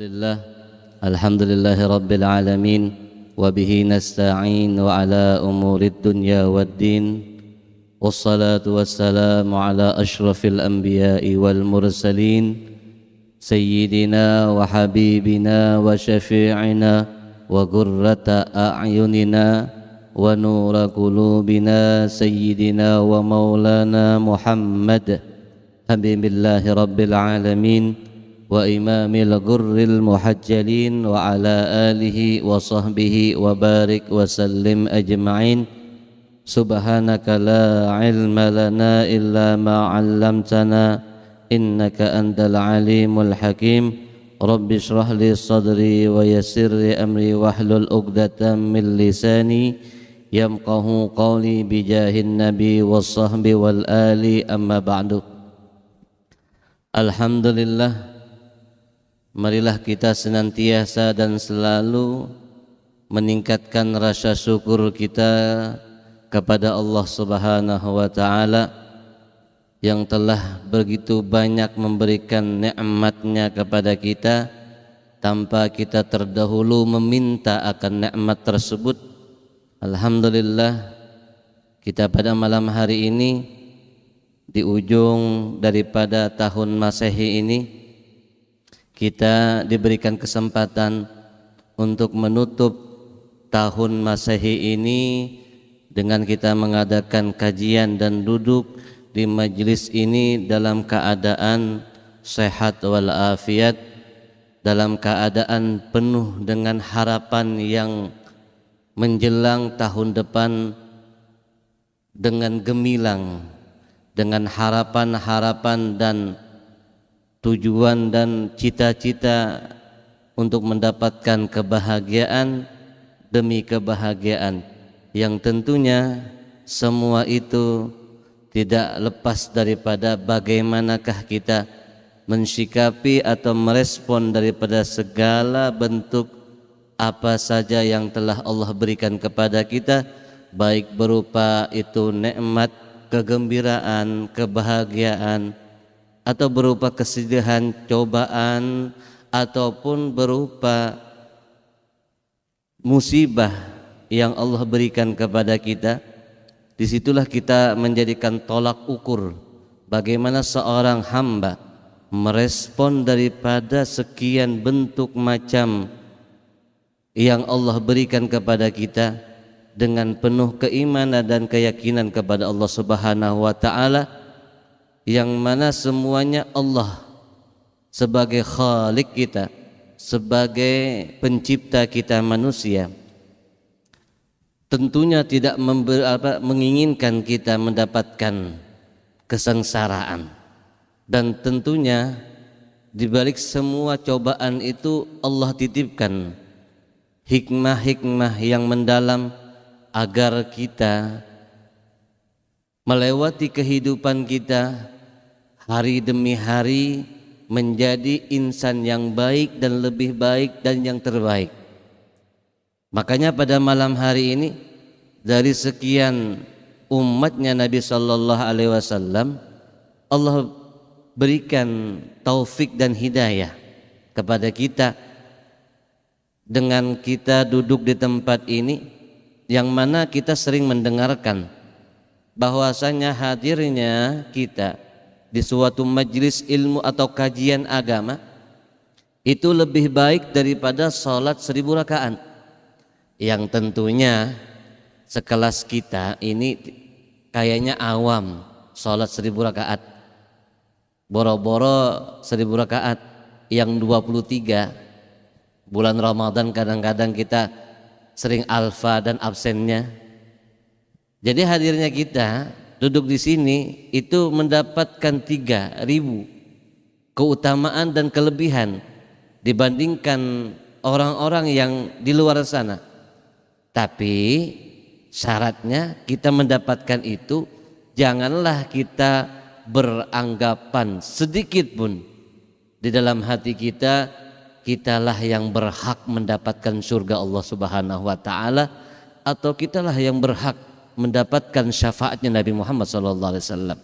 Alhamdulillah Rabbil Alamin. Wabihi nasta'in wa ala umurid dunya waddin. Wassalatu wassalamu ala ashrafil anbiya'i wal mursalin, Sayyidina wa habibina wa syafi'ina wa gurrata a'yunina wa nura qulubina, Sayyidina wa maulana Muhammad Habibillahi Rabbil Alamin wa imamil gurril muhajjalin wa ala alihi wa sahbihi wa barik wa sallim ajma'in. Subhanaka la ilma lana illa ma 'allamtana innaka antal alimul hakim. Rabbi shrah li sadri wa yassir li amri wahlul 'uqdatam min lisani yamqahu qawli bijahin nabi was sahbi wal ali, amma ba'du. Alhamdulillah, marilah kita senantiasa dan selalu meningkatkan rasa syukur kita kepada Allah Subhanahu wa Ta'ala yang telah begitu banyak memberikan nikmat-Nya kepada kita tanpa kita terdahulu meminta akan nikmat tersebut. Alhamdulillah, kita pada malam hari ini di ujung daripada tahun Masehi ini kita diberikan kesempatan untuk menutup tahun Masehi ini dengan kita mengadakan kajian dan duduk di majelis ini dalam keadaan sehat walafiat, dalam keadaan penuh dengan harapan yang menjelang tahun depan dengan gemilang, dengan harapan-harapan dan tujuan dan cita-cita untuk mendapatkan kebahagiaan demi kebahagiaan yang tentunya semua itu tidak lepas daripada bagaimanakah kita mensikapi atau merespon daripada segala bentuk apa saja yang telah Allah berikan kepada kita, baik berupa itu nikmat, kegembiraan, kebahagiaan, atau berupa kesedihan, cobaan, ataupun berupa musibah yang Allah berikan kepada kita. Disitulah kita menjadikan tolak ukur bagaimana seorang hamba merespon daripada sekian bentuk macam yang Allah berikan kepada kita dengan penuh keimanan dan keyakinan kepada Allah Subhanahu wa Ta'ala, yang mana semuanya Allah sebagai khalik kita, sebagai pencipta kita manusia, tentunya tidak menginginkan kita mendapatkan kesengsaraan. Dan tentunya di balik semua cobaan itu Allah titipkan hikmah-hikmah yang mendalam agar kita melewati kehidupan kita hari demi hari menjadi insan yang baik dan lebih baik dan yang terbaik. Makanya pada malam hari ini dari sekian umatnya Nabi Sallallahu Alaihi Wasallam, Allah berikan taufik dan hidayah kepada kita dengan kita duduk di tempat ini, yang mana kita sering mendengarkan bahwasanya hadirnya kita di suatu majelis ilmu atau kajian agama itu lebih baik daripada salat 1000 rakaat, yang tentunya sekelas kita ini kayaknya awam salat 1000 rakaat, boro-boro 1000 rakaat yang 23 bulan Ramadan kadang-kadang kita sering alfa dan absennya. Jadi hadirnya kita duduk di sini itu mendapatkan 3000 keutamaan dan kelebihan dibandingkan orang-orang yang di luar sana. Tapi syaratnya kita mendapatkan itu janganlah kita beranggapan sedikit pun di dalam hati kita, kitalah yang berhak mendapatkan surga Allah Subhanahu wa Ta'ala, atau kitalah yang berhak mendapatkan syafaatnya Nabi Muhammad SAW.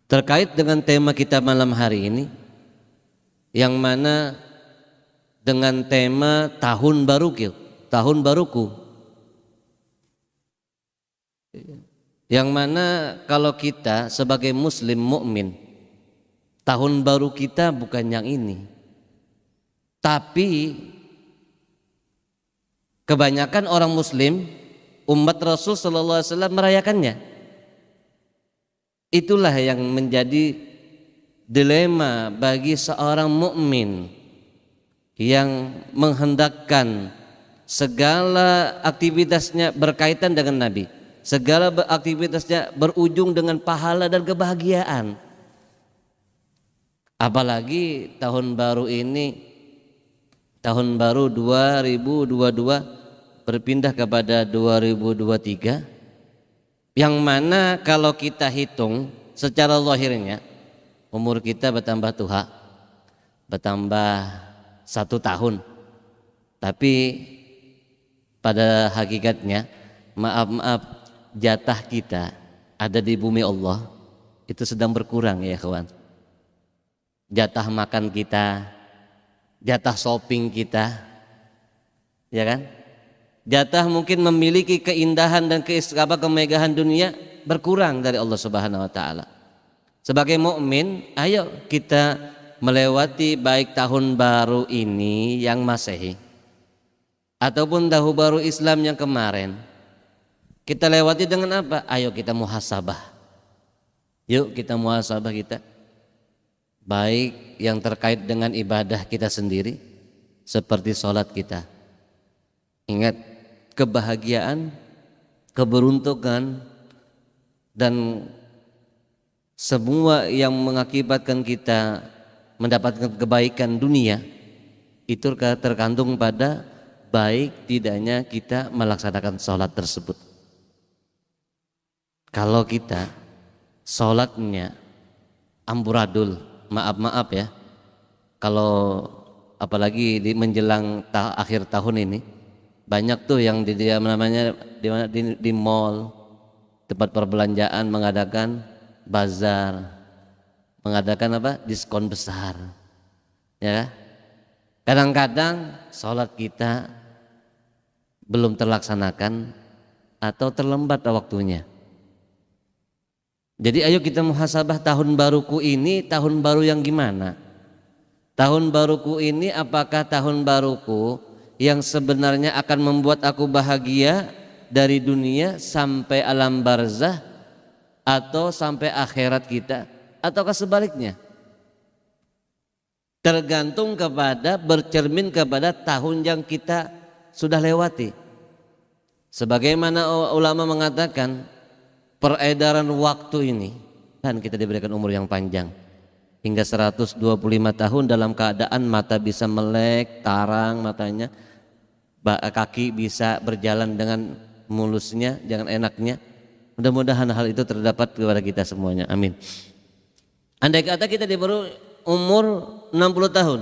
Terkait dengan tema kita malam hari ini, yang mana dengan tema tahun baruku, yang mana kalau kita sebagai muslim mukmin, tahun baru kita bukan yang ini, tapi kebanyakan orang muslim umat Rasul sallallahu alaihi wasallam merayakannya. Itulah yang menjadi dilema bagi seorang mukmin yang menghendakkan segala aktivitasnya berkaitan dengan Nabi, segala aktivitasnya berujung dengan pahala dan kebahagiaan. Apalagi tahun baru ini, tahun baru 2022 berpindah kepada 2023, yang mana kalau kita hitung secara zahirnya umur kita bertambah tua, bertambah 1 tahun, tapi pada hakikatnya maaf jatah kita ada di bumi Allah itu sedang berkurang ya kawan. Jatah makan kita, jatah shopping kita, ya kan? Jatah mungkin memiliki keindahan dan kemegahan dunia berkurang dari Allah Subhanahu wa taala. Sebagai mukmin, ayo kita melewati baik tahun baru ini yang Masehi ataupun tahun baru Islam yang kemarin. Kita lewati dengan apa? Ayo kita muhasabah. Yuk kita muhasabah kita. Baik yang terkait dengan ibadah kita sendiri seperti sholat kita. Ingat, kebahagiaan, keberuntungan dan semua yang mengakibatkan kita mendapatkan kebaikan dunia itu tergantung pada baik tidaknya kita melaksanakan sholat tersebut. Kalau kita sholatnya amburadul, maaf ya, kalau apalagi menjelang akhir tahun ini banyak tuh yang di mall, tempat perbelanjaan mengadakan bazar, mengadakan diskon besar, ya. Kadang-kadang sholat kita belum terlaksanakan atau terlambat waktunya. Jadi ayo kita muhasabah tahun baruku ini, tahun baru yang gimana? Tahun baruku ini apakah tahun baruku yang sebenarnya akan membuat aku bahagia dari dunia sampai alam barzah atau sampai akhirat kita, ataukah sebaliknya? Tergantung kepada, bercermin kepada tahun yang kita sudah lewati. Sebagaimana ulama mengatakan, peredaran waktu ini kan kita diberikan umur yang panjang hingga 125 tahun dalam keadaan mata bisa melek, tarang matanya, kaki bisa berjalan dengan mulusnya, jangan enaknya. Mudah-mudahan hal itu terdapat kepada kita semuanya, amin. Andai kata kita diberi umur 60 tahun,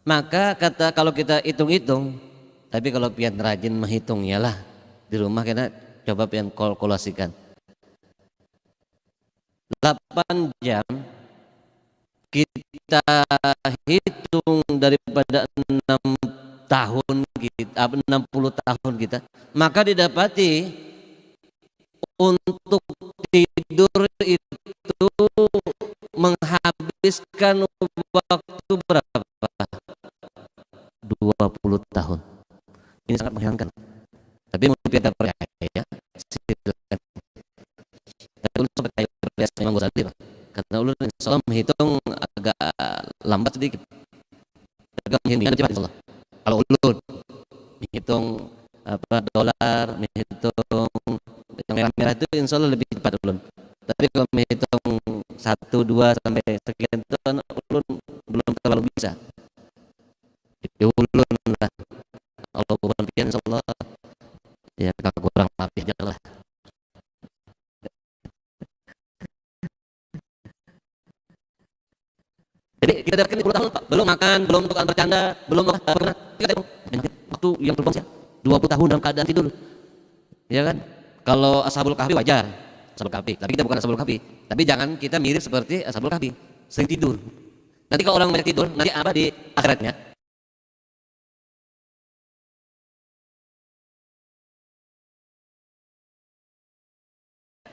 maka kalau kita hitung-hitung, tapi kalau pian rajin menghitungnya lah di rumah, kita coba pian kalkulasikan 8 jam kita hitung daripada 60 tahun kita, maka didapati untuk tidur itu menghabiskan waktu berapa? 20 tahun. Ini sangat menghilangkan. Tapi mungkin kita percaya, silakan. Tapi ulun sampai kayak biasa Imam Ghazali, karena ulun insyaallah menghitung agak lambat sedikit. Agak menghilangkan cepat insyaallah. Kalau ulun menghitung dolar, menghitung yang merah-merah itu insyaallah lebih cepat ulun. Tapi kalau menghitung 1, 2 sampai sekian tahun ulun belum terlalu bisa. Jadi ulun lah, Allah kubur pian insyaallah ya kurang latih aja lah. Jadi kita dapatkan 10 tahun Pak, belum makan, belum tukang bercanda, belum pernah kita waktu yang terbang 20 tahun dalam keadaan tidur, ya kan? Kalau Ashabul Kahfi wajar, Ashabul Kahfi, tapi kita bukan Ashabul Kahfi. Tapi jangan kita mirip seperti Ashabul Kahfi, sering tidur. Nanti kalau orang banyak tidur, nanti apa di akhiratnya?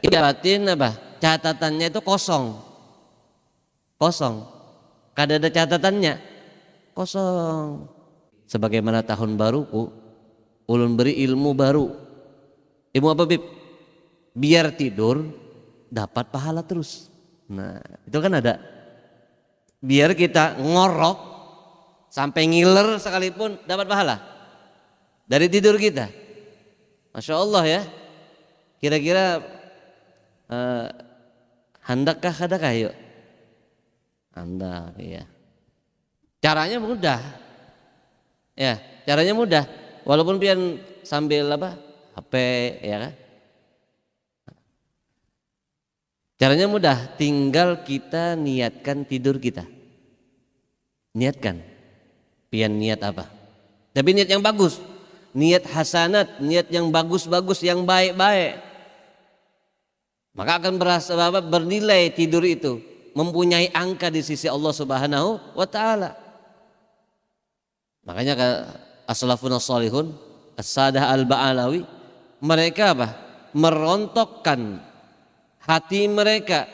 Ibatin apa? Catatannya itu kosong. Kosong. Kada ada catatannya. Kosong. Sebagaimana tahun baruku, ulun beri ilmu baru. Ilmu apa, Bib? Biar tidur dapat pahala terus. Nah, itu kan ada. Biar kita ngorok sampai ngiler sekalipun dapat pahala dari tidur kita. Masya Allah ya. Kira-kira handakkah kadakah yuk? Handak ya. Caranya mudah. Ya, caranya mudah. Walaupun pian sambil apa? HP ya kan? Caranya mudah, tinggal kita niatkan tidur kita. Niatkan. Pian niat apa? Tapi niat yang bagus. Niat hasanat, niat yang bagus-bagus, yang baik-baik. Maka akan berasa bernilai tidur itu, mempunyai angka di sisi Allah Subhanahu wa taala. Makanya as-salafun as-salihun, as-sadah al-ba'alawi, mereka apa? Merontokkan hati mereka,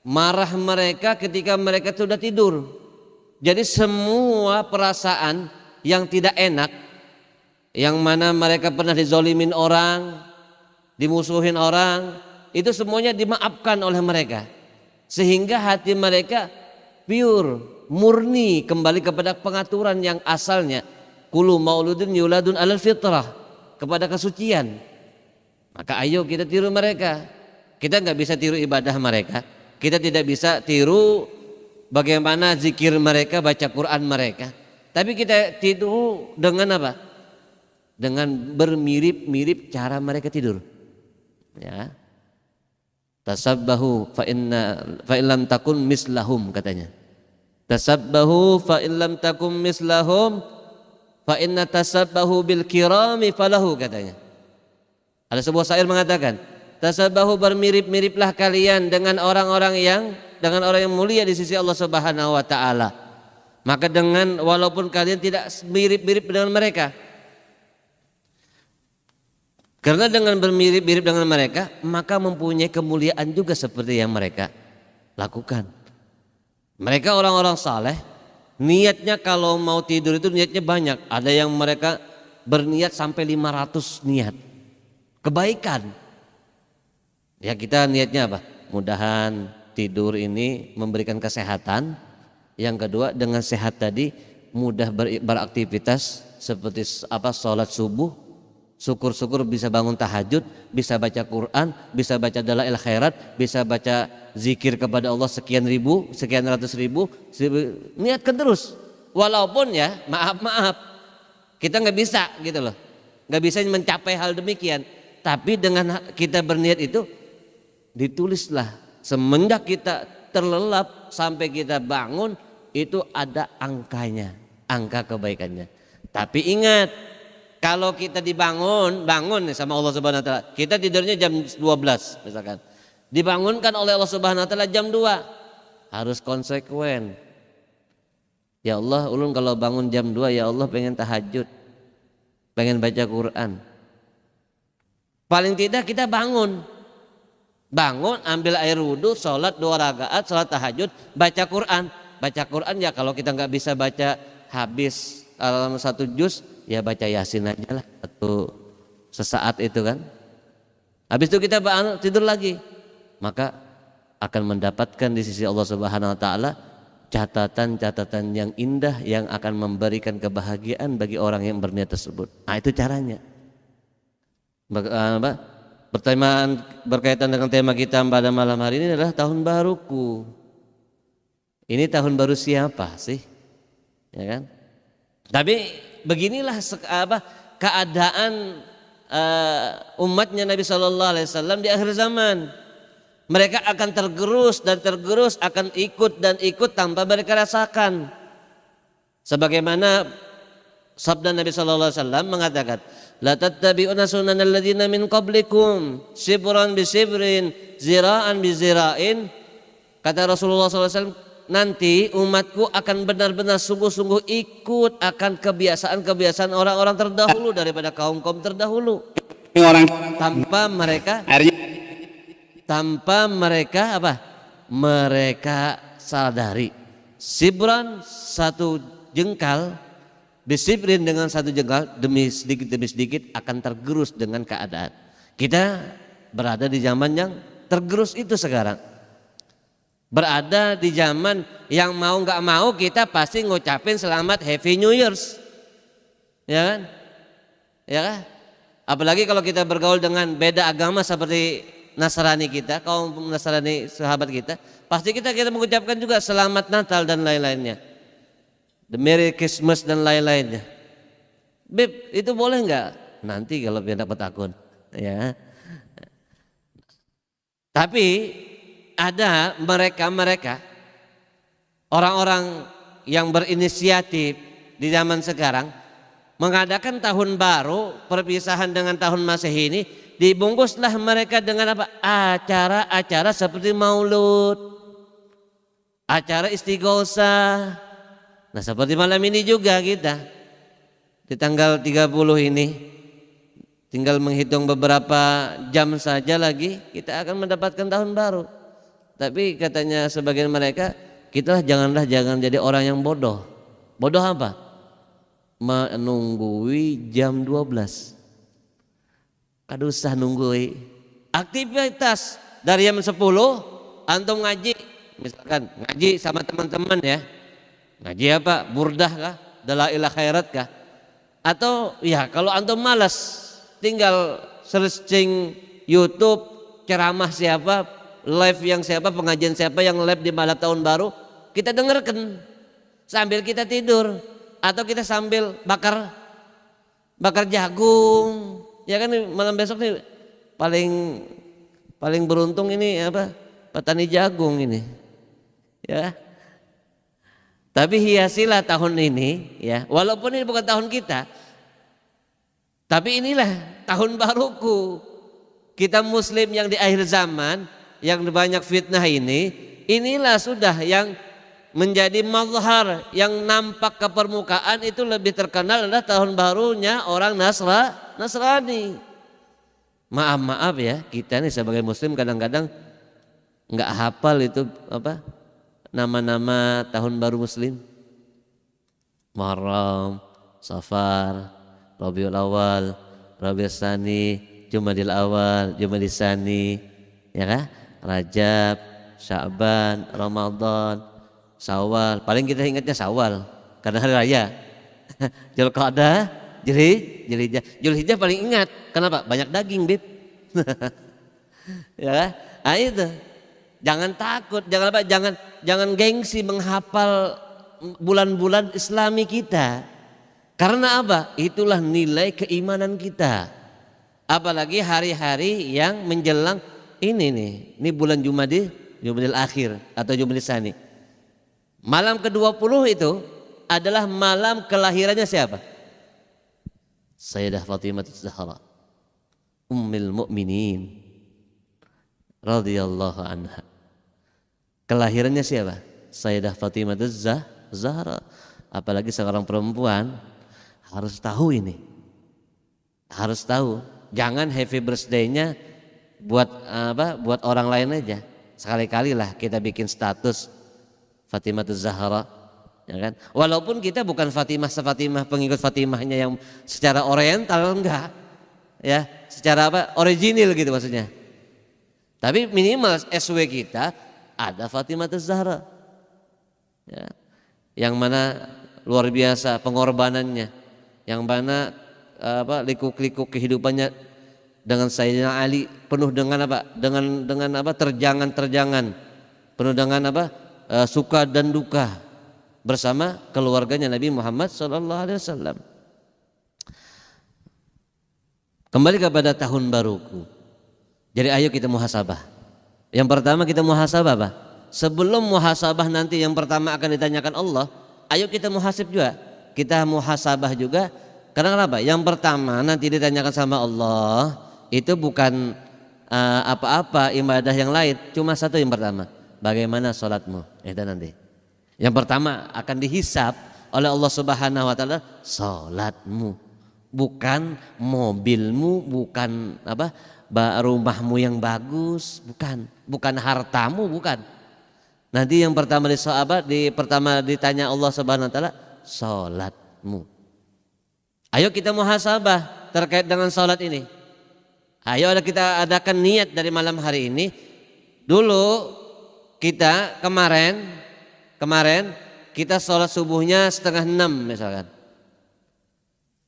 marah mereka ketika mereka sudah tidur. Jadi semua perasaan yang tidak enak, yang mana mereka pernah dizolimin orang, dimusuhin orang, itu semuanya dimaafkan oleh mereka, sehingga hati mereka pure, murni, kembali kepada pengaturan yang asalnya. Kullu mauludun yuladun alal fitrah, kepada kesucian. Maka ayo kita tiru mereka. Kita nggak bisa tiru ibadah mereka, kita tidak bisa tiru bagaimana zikir mereka, baca Quran mereka, tapi kita tiru dengan apa? Dengan bermirip-mirip cara mereka tidur. Ya. Tasabbahu fa illam takun mislahum, katanya. Tasabbahu fa illam takun mislahum fa inna tasabbahu bil kirami falahu, katanya. Ada sebuah syair mengatakan, tasabbahu, bermirip-miriplah kalian dengan orang yang mulia di sisi Allah Subhanahu wa taala. Maka dengan walaupun kalian tidak mirip-mirip dengan mereka, karena dengan bermirip-mirip dengan mereka, maka mempunyai kemuliaan juga seperti yang mereka lakukan. Mereka orang-orang saleh, niatnya kalau mau tidur itu niatnya banyak. Ada yang mereka berniat sampai 500 niat kebaikan. Ya, kita niatnya apa? Mudahan tidur ini memberikan kesehatan. Yang kedua, dengan sehat tadi mudah beraktivitas seperti apa? Sholat subuh. Syukur-syukur bisa bangun tahajud, bisa baca Quran, bisa baca dalail khairat, bisa baca zikir kepada Allah sekian ribu, sekian ratus ribu. Niatkan terus. Walaupun ya maaf, kita nggak bisa gitu loh, nggak bisa mencapai hal demikian. Tapi dengan kita berniat itu, ditulislah semenjak kita terlelap sampai kita bangun itu ada angkanya, angka kebaikannya. Tapi ingat, kalau kita bangun sama Allah Subhanahu wa taala, kita tidurnya jam 12 misalkan, dibangunkan oleh Allah Subhanahu wa taala jam 2, harus konsekuen. Ya Allah, ulun kalau bangun jam 2, ya Allah pengen tahajud, pengen baca Quran. Paling tidak kita bangun, ambil air wudhu, sholat 2 rakaat, sholat tahajud, baca Quran. Baca Quran ya kalau kita nggak bisa baca habis dalam 1 juz, ya baca Yasin aja lah, atau sesaat itu kan. Habis itu kita tidur lagi, maka akan mendapatkan di sisi Allah Subhanahu wa taala catatan-catatan yang indah yang akan memberikan kebahagiaan bagi orang yang berniat tersebut. Nah, itu caranya. Berkaitan dengan tema kita pada malam hari ini adalah tahun baruku. Ini tahun baru siapa sih? Ya kan? Tapi beginilah keadaan umatnya Nabi Shallallahu Alaihi Wasallam di akhir zaman. Mereka akan tergerus akan ikut tanpa mereka rasakan. Sebagaimana sabda Nabi Shallallahu Alaihi Wasallam mengatakan, la tattabi'una sunanal ladzina min qablikum shibran bi shibrin zira'an bi zira'in. Kata Rasulullah SAW, nanti umatku akan benar-benar sungguh-sungguh ikut akan kebiasaan-kebiasaan orang-orang terdahulu daripada kaum-kaum terdahulu. Orang Tanpa mereka akhirnya apa? Mereka sadari. Sibran satu jengkal, disiprin dengan satu jengkal, demi sedikit akan tergerus dengan keadaan. Kita berada di zaman yang tergerus itu sekarang. Berada di zaman yang mau nggak mau kita pasti ngucapin selamat Happy New Year's, ya kan? Ya kan? Apalagi kalau kita bergaul dengan beda agama seperti Nasrani kita, kaum Nasrani sahabat kita, pasti kita mengucapkan juga selamat Natal dan lain-lainnya, the Merry Christmas dan lain-lainnya. Beb, itu boleh nggak? Nanti kalau dia dapat akun, ya. Tapi ada mereka orang-orang yang berinisiatif di zaman sekarang mengadakan tahun baru perpisahan dengan tahun Masehi ini, dibungkuslah mereka dengan apa? Acara-acara seperti maulud, acara istighosah. Nah, seperti malam ini juga kita di tanggal 30 ini tinggal menghitung beberapa jam saja lagi kita akan mendapatkan tahun baru. Tapi katanya sebagian mereka, jangan jadi orang yang bodoh. Bodoh apa? Menunggui jam 12. Kadusah nunggui. Aktivitas dari jam 10 antum ngaji, misalkan ngaji sama teman-teman ya. Ngaji apa? Burdah kah? Dalailah khairat kah? Atau ya kalau antum malas tinggal searching YouTube ceramah siapa, live yang siapa, pengajian siapa yang live di malam tahun baru, kita dengarkan sambil kita tidur atau kita sambil bakar jagung, ya kan? Malam besok nih paling beruntung ini apa? Petani jagung ini, ya. Tapi hiasilah tahun ini, ya. Walaupun ini bukan tahun kita, tapi inilah tahun baruku. Kita Muslim yang di akhir zaman, yang banyak fitnah ini, inilah sudah yang menjadi mazhar, yang nampak ke permukaan itu lebih terkenal adalah tahun barunya orang Nasrani. Maaf ya, kita nih sebagai Muslim kadang-kadang nggak hafal itu apa nama-nama tahun baru Muslim. Muharram, Safar, Rabiul Awal, Rabiul Tsani, Jumadil Awal, Jumadil Tsani, ya kan? Rajab, Sya'ban, Ramadan, Syawal. Paling kita ingatnya Syawal karena hari raya. Dzulqa'dah, Dzulhijjah. Dzulhijjah paling ingat. Kenapa? Banyak daging, Bib. Ya kan? Nah itu. Jangan takut, jangan gengsi menghafal bulan-bulan Islami kita. Karena apa? Itulah nilai keimanan kita. Apalagi hari-hari yang menjelang ini bulan Jumadil akhir atau Jumadil Tsani. Malam ke-20 itu adalah malam kelahirannya siapa? Sayyidah Fatimah Az-Zahra, Ummul Mukminin radhiyallahu anha. Kelahirannya siapa? Sayyidah Fatimah Az-Zahra. Apalagi seorang perempuan harus tahu ini. Harus tahu. Jangan happy birthday-nya buat orang lain aja. Sekali-kali lah kita bikin status Fatimah Az-Zahra, ya kan? Walaupun kita bukan Fatimah pengikut Fatimahnya yang secara oriental, enggak. Ya, secara original gitu maksudnya. Tapi minimal SW kita ada Fatimah Az-Zahra. Ya. Yang mana luar biasa pengorbanannya. Yang mana liku-liku kehidupannya dengan Sayyidina Ali penuh dengan terjangan-terjangan, penuh dengan suka dan duka bersama keluarganya Nabi Muhammad SAW. Kembali kepada tahun baruku. Jadi ayo kita muhasabah. Yang pertama kita muhasabah apa? Sebelum muhasabah nanti yang pertama akan ditanyakan Allah, ayo kita muhasib juga. Kita muhasabah juga. Karena kenapa? Yang pertama nanti ditanyakan sama Allah itu bukan apa-apa ibadah yang lain, cuma satu yang pertama. Bagaimana sholatmu? Itu nanti. Yang pertama akan dihisab oleh Allah Subhanahu wa taala salatmu, bukan mobilmu, bukan rumahmu yang bagus, bukan hartamu, bukan. Nanti yang pertama pertama ditanya Allah Subhanahu wa taala salatmu. Ayo kita muhasabah terkait dengan salat ini. Ayo kita adakan niat dari malam hari ini. Dulu kita kemarin kita sholat subuhnya 5:30 misalkan,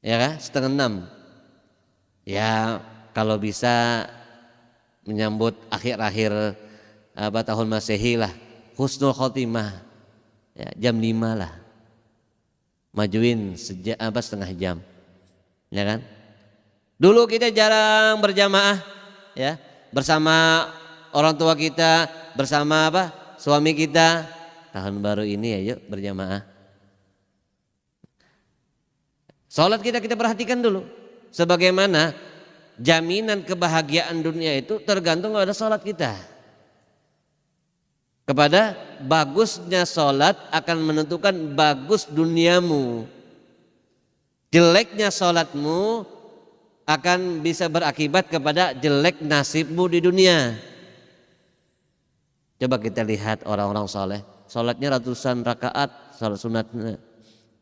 ya kan, 5:30. Ya kalau bisa menyambut akhir-akhir tahun Masehi lah, husnul khotimah, ya, jam 5 lah, majuin setengah jam, ya kan. Dulu kita jarang berjamaah, ya, bersama orang tua kita, bersama suami kita. Tahun baru ini ayo berjamaah. Salat kita perhatikan dulu. Sebagaimana jaminan kebahagiaan dunia itu tergantung pada salat kita. Kepada bagusnya salat akan menentukan bagus duniamu. Jeleknya salatmu akan bisa berakibat kepada jelek nasibmu di dunia. Coba kita lihat orang-orang saleh. Salatnya ratusan rakaat, salat sunatnya.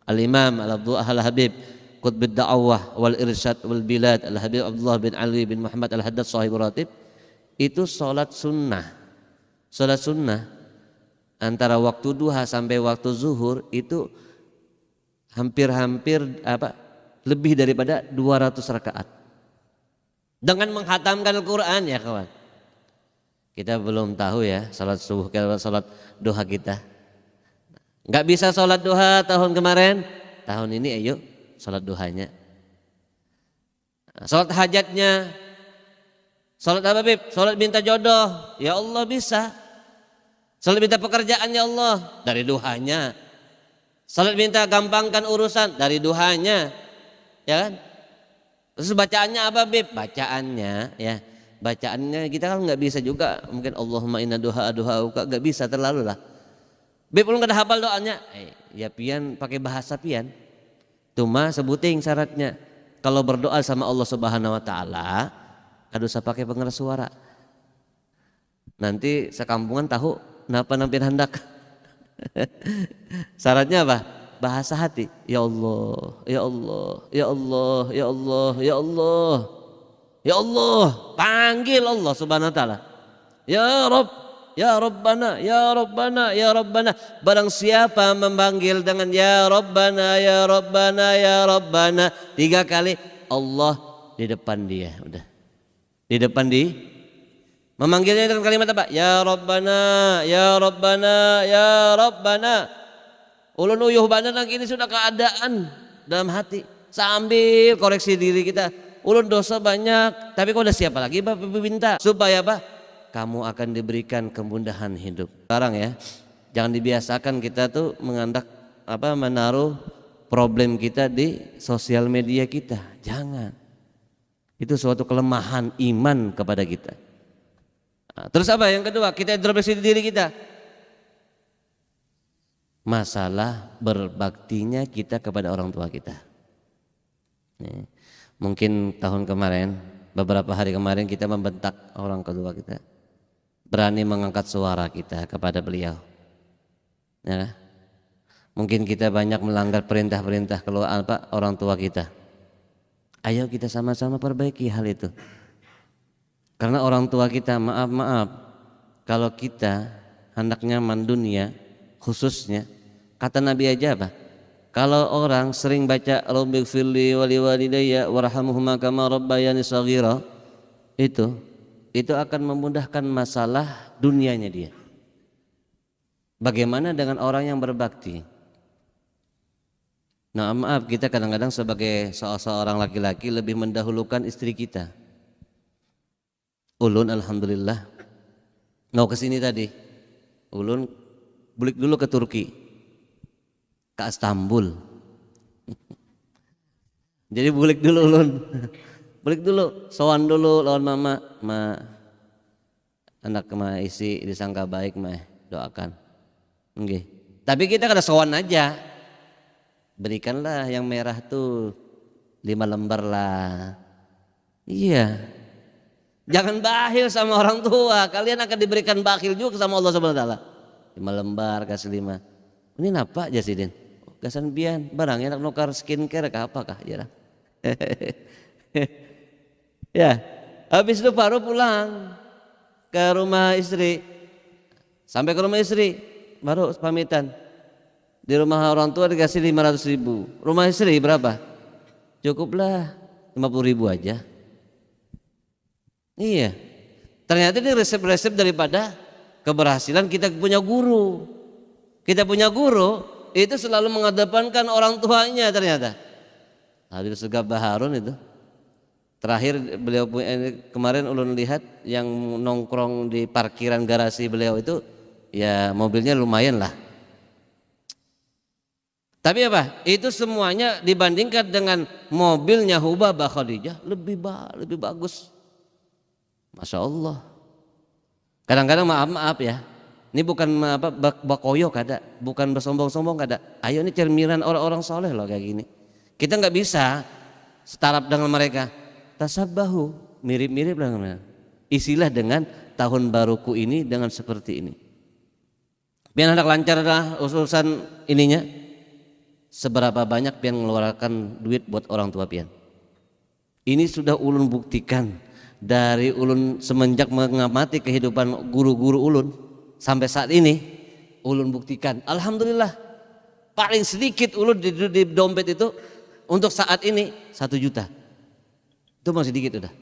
Al-Imam Al-Habib Qutbud Da'wah wal Irsyad wal Bilad Al-Habib Abdullah bin Ali bin Muhammad Al-Haddad Sahibul Ratib, itu salat sunnah. Salat sunnah antara waktu duha sampai waktu zuhur itu hampir lebih daripada 200 rakaat. Dengan menghatamkan Al-Qur'an, ya kawan. Kita belum tahu ya salat subuh, salat duha kita. Nggak bisa salat duha tahun kemarin, tahun ini ayo salat duhanya. Salat hajatnya, salat apa Bib? Salat minta jodoh, ya Allah bisa. Salat minta pekerjaan, ya Allah, dari duhanya. Salat minta gampangkan urusan, dari duhanya, ya kan? Terus bacaannya apa Bib? Bacaannya ya. Bacaannya kita kan nggak bisa juga, mungkin Allahumma inna duha'uka nggak bisa, terlalu lah. Beb lu nggak ada hafal doanya, ya pian pakai bahasa pian. Cuma sebuting syaratnya, kalau berdoa sama Allah Subhanahu Wa Taala, kada usah pakai pengeras suara. Nanti sekampungan tahu napa nampir hendak. Syaratnya apa? Bahasa hati. Ya Allah, ya Allah, ya Allah, ya Allah, ya Allah. Ya Allah, panggil Allah Subhanahu wa taala. Ya Rabb, ya Rabbana, ya Rabbana, ya Rabbana. Barang siapa memanggil dengan ya Rabbana, ya Rabbana, ya Rabbana 3 kali, Allah di depan dia, udah. Di depan memanggilnya dengan kalimat apa? Ya Rabbana, ya Rabbana, ya Rabbana. Ulun uyuh badan ini sudah keadaan dalam hati. Sambil koreksi diri kita. Ulun dosa banyak, tapi kau udah siapa lagi Bapak minta supaya kamu akan diberikan kemudahan hidup. Sekarang ya, jangan dibiasakan kita tuh menaruh problem kita di sosial media kita. Jangan. Itu suatu kelemahan iman kepada kita. Nah, terus apa yang kedua? Kita introspeksi diri kita. Masalah berbaktinya kita kepada orang tua kita. Nih. Mungkin tahun kemarin, beberapa hari kemarin kita membentak orang kedua kita, berani mengangkat suara kita kepada beliau. Ya, mungkin kita banyak melanggar perintah-perintah orang tua kita. Ayo kita sama-sama perbaiki hal itu. Karena orang tua kita, maaf, kalau kita hendak nyaman dunia, khususnya kata Nabi aja apa? Kalau orang sering baca Rabbighfirli wa liwalidayya warhamhuma kama rabbayani shaghira, itu akan memudahkan masalah dunianya dia. Bagaimana dengan orang yang berbakti? Nah, maaf, kita kadang-kadang sebagai seorang laki-laki lebih mendahulukan istri kita. Ulun alhamdulillah mau kesini tadi, ulun bulik dulu ke Turki, ke Istanbul. Jadi bulik dulu ulun, bulik dulu, sowan dulu lawan mama, anak isi disangka baik mah doakan, nggih. Tapi kita kada sowan aja. Berikanlah yang merah tuh 5 lembar lah. Iya. Jangan bakhil sama orang tua. Kalian akan diberikan bakhil juga sama Allah Subhanahu wa taala. 5 lembar kasih 5. Ini napa Jasidin? Gasan bian barangnya nak nukar skincare kah apakah ya. Ya. Habis itu baru pulang ke rumah istri. Sampai ke rumah istri baru pamitan. Di rumah orang tua dikasih 500.000. Rumah istri berapa? Cukuplah 50.000 aja. Iya. Ternyata ini resep-resep daripada keberhasilan kita punya guru. Kita punya guru itu selalu mengedepankan orang tuanya ternyata. Habib Sugab Baharun itu. Terakhir beliau kemarin ulun lihat yang nongkrong di parkiran garasi beliau itu ya mobilnya lumayan lah. Tapi apa? Itu semuanya dibandingkan dengan mobilnya Hubabah Khadijah lebih bagus. Masya Allah. Kadang-kadang maaf ya. Ini bukan bakoyo kada, bukan bersombong-sombong kada. Ayo ini cerminan orang-orang soleh loh kayak gini. Kita nggak bisa setaraf dengan mereka. Tasabbahu, mirip-mirip dengan isilah dengan tahun baruku ini dengan seperti ini. Biar hendak lancar dah urusan ininya. Seberapa banyak pian mengeluarkan duit buat orang tua pian. Ini sudah ulun buktikan dari ulun semenjak mengamati kehidupan guru-guru ulun sampai saat ini ulun buktikan. Alhamdulillah paling sedikit ulun di dompet itu untuk saat ini 1 juta. Itu masih sedikit udah.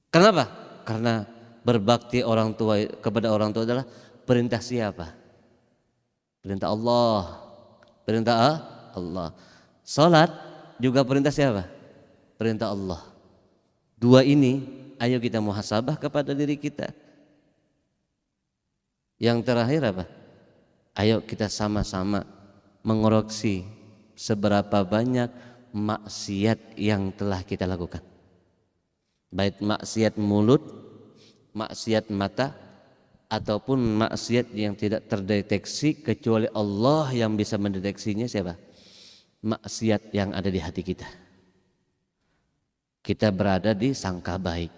Kenapa? Karena berbakti orang tua kepada orang tua adalah perintah siapa? Perintah Allah. Perintah Allah. Salat juga perintah siapa? Perintah Allah. 2 ini ayo kita muhasabah kepada diri kita. Yang terakhir apa? Ayo kita sama-sama mengoreksi seberapa banyak maksiat yang telah kita lakukan. Baik maksiat mulut, maksiat mata, ataupun maksiat yang tidak terdeteksi kecuali Allah yang bisa mendeteksinya siapa? Maksiat yang ada di hati kita. Kita berada di sangka baik.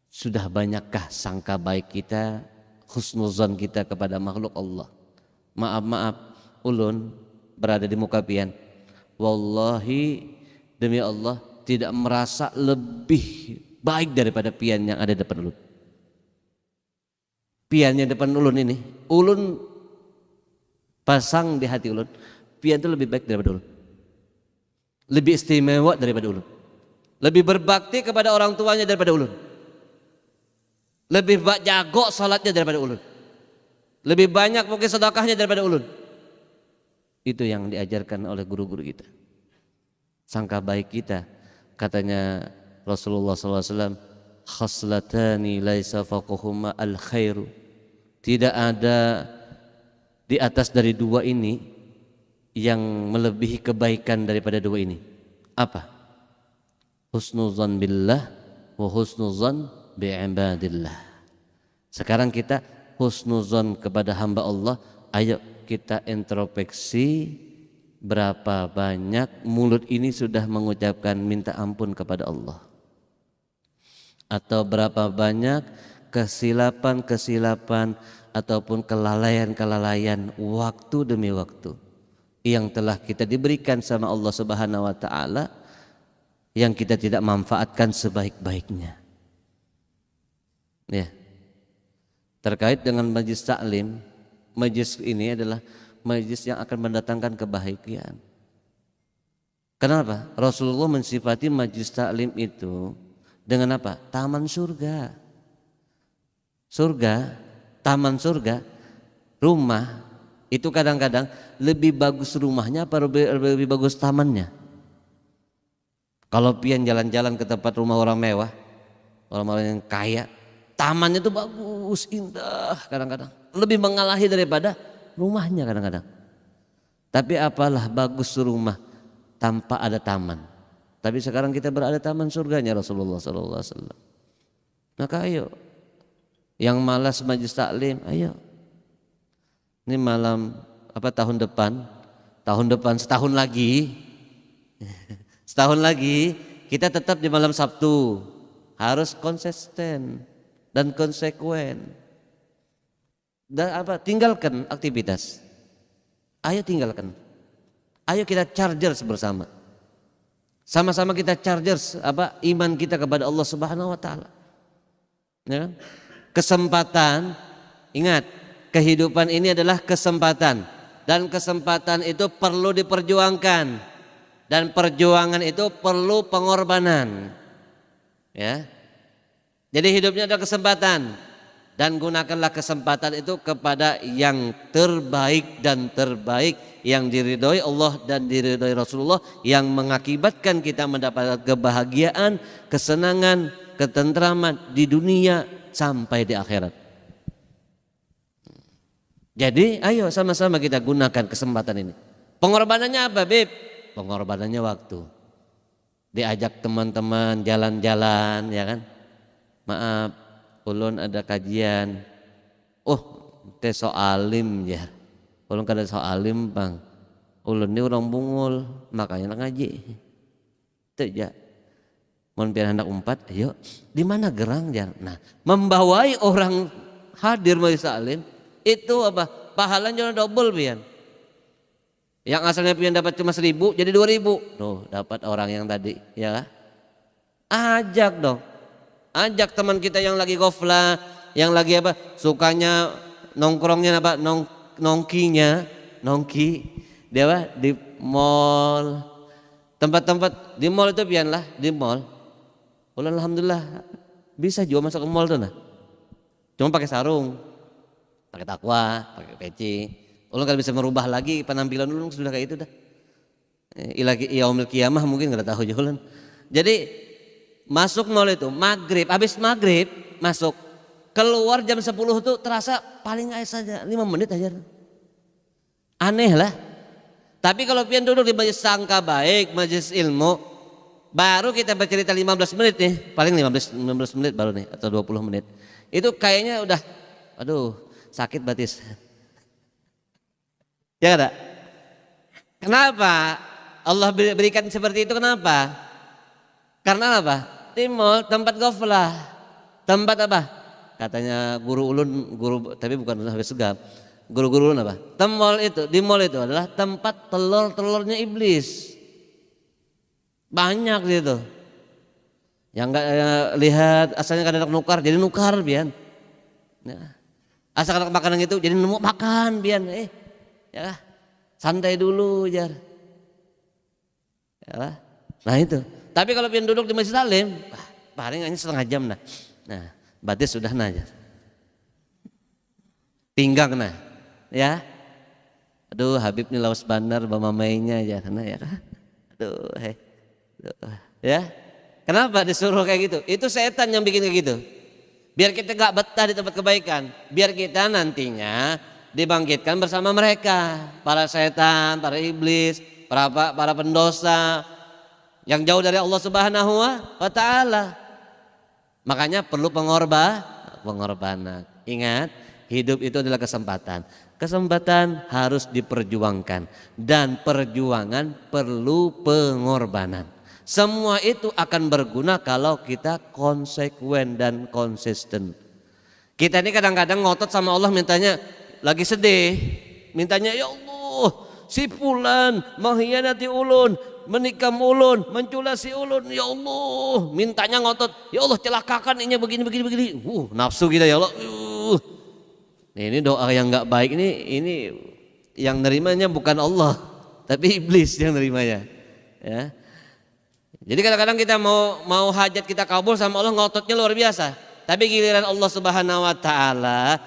Sudah banyakkah sangka baik kita, husnuzan kita kepada makhluk Allah? Maaf ulun berada di muka pian. Wallahi demi Allah tidak merasa lebih baik daripada pian yang ada di depan ulun. Piannya depan ulun ini, ulun pasang di hati ulun, pian itu lebih baik daripada ulun, lebih istimewa daripada ulun, lebih berbakti kepada orang tuanya daripada ulun, lebih jago salatnya daripada ulun, lebih banyak mungkin sedekahnya daripada ulun. Itu yang diajarkan oleh guru-guru kita. Sangka baik kita, katanya Rasulullah SAW, khaslatani laisa faqahuma al khairu. Tidak ada di atas dari 2 ini yang melebihi kebaikan daripada 2 ini. Apa? Husnuzan billah wa husnuzan bi'ibadillah. Sekarang kita husnuzan kepada hamba Allah. Ayo kita introspeksi berapa banyak mulut ini sudah mengucapkan minta ampun kepada Allah. Atau berapa banyak kesilapan-kesilapan ataupun kelalaian-kelalaian waktu demi waktu yang telah kita diberikan sama Allah Subhanahu wa taala yang kita tidak manfaatkan sebaik-baiknya. Ya. Terkait dengan majlis taklim, majlis ini adalah majlis yang akan mendatangkan kebahagiaan. Kenapa? Rasulullah mensifati majlis taklim itu dengan apa? Taman surga. Surga, taman surga, rumah itu kadang-kadang lebih bagus rumahnya apa lebih bagus tamannya? Kalau pian jalan-jalan ke tempat rumah orang mewah, orang-orang yang kaya, tamannya itu bagus, indah kadang-kadang. Lebih mengalahi daripada rumahnya kadang-kadang. Tapi apalah bagus rumah tanpa ada taman. Tapi sekarang kita berada taman surganya Rasulullah SAW. Maka ayo, yang malas majlis taklim, ayo. Ini malam tahun depan setahun lagi, setahun lagi kita tetap di malam Sabtu, harus konsisten dan konsekuen. Dan tinggalkan aktivitas. Ayo tinggalkan. Ayo kita charger bersama. Sama-sama kita charger iman kita kepada Allah Subhanahu wa taala. Ya. Kesempatan, ingat, kehidupan ini adalah kesempatan dan kesempatan itu perlu diperjuangkan dan perjuangan itu perlu pengorbanan. Ya. Jadi hidupnya ada kesempatan dan gunakanlah kesempatan itu kepada yang terbaik dan terbaik yang diridhoi Allah dan diridhoi Rasulullah, yang mengakibatkan kita mendapatkan kebahagiaan, kesenangan, ketentraman di dunia sampai di akhirat. Jadi ayo sama-sama kita gunakan kesempatan ini. Pengorbanannya apa, Beb? Pengorbanannya waktu. Diajak teman-teman jalan-jalan, ya kan? Maaf, ulun ada kajian. Oh, teh soalim ya. Ulun kada soalim, Bang. Ulun ini orang bungul, makanya ngaji. Itu ya. Mun pian hendak umpat, ayo di mana gerang jar. Nah, membawai orang hadir majelis taklim itu pahalanya double pian. Yang asalnya pian dapat cuma 1.000 jadi 2.000. Tuh, dapat orang yang tadi, ya. Ajak dong. Ajak teman kita yang lagi gofla, yang lagi sukanya nongkrongnya nongki dia di mall. Tempat-tempat di mall itu pian lah, di mall. Ulah alhamdulillah bisa juga masuk ke mall tuh nah. Cuma pakai sarung, pakai takwa, pakai peci. Ulah kan bisa merubah lagi penampilan ulun sudah kayak itu dah. Ilagi yaumil qiyamah mungkin enggak tahu juga. Jadi masuk mall itu maghrib, habis maghrib masuk, keluar jam 10 tuh terasa paling saja 5 menit aja. Aneh lah. Tapi kalau pian duduk di majelis sangka baik, majelis ilmu, baru kita bercerita 15 menit nih, paling 15 menit baru nih atau 20 menit. Itu kayaknya udah aduh, sakit batis. Ya enggak? Kenapa Allah berikan seperti itu, kenapa? Karena apa? Di mall tempat goflah. Tempat apa? Katanya guru ulun, guru tapi bukan habis segap. Guru-guru apa? Di mall itu adalah tempat telur-telurnya iblis. Banyak gitu. Yang enggak lihat asalnya kadang nukar jadi nukar bian. Ya. Asal kadang makanan itu jadi nemu makan bian. Ya. Santai dulu jar. Ya. Nah itu. Tapi kalau pian duduk di masjid taklim, paling hanya setengah jam nah. Nah, batis sudah nah. Pinggang nah. Ya. Aduh, Habib nih lawas bandar bamamainya ya karena ya. Aduh, ya. Kenapa disuruh kayak gitu? Itu setan yang bikin kayak gitu. Biar kita gak betah di tempat kebaikan, biar kita nantinya dibangkitkan bersama mereka, para setan, para iblis, para pendosa yang jauh dari Allah Subhanahu wa taala. Makanya perlu pengorbanan. Ingat, hidup itu adalah kesempatan. Kesempatan harus diperjuangkan dan perjuangan perlu pengorbanan. Semua itu akan berguna kalau kita konsekuen dan konsisten. Kita ini kadang-kadang ngotot sama Allah mintanya lagi sedih, mintanya ya Allah, si fulan mengkhianati ulun, menikam ulun, menculasi ulun, ya Allah, mintanya ngotot, ya Allah celakakan ini begini. Nafsu kita ya Allah. Ini doa yang nggak baik ini yang nerimanya bukan Allah, tapi iblis yang nerimanya. Ya. Jadi kadang-kadang kita mau hajat kita kabul sama Allah ngototnya luar biasa. Tapi giliran Allah Subhanahu wa taala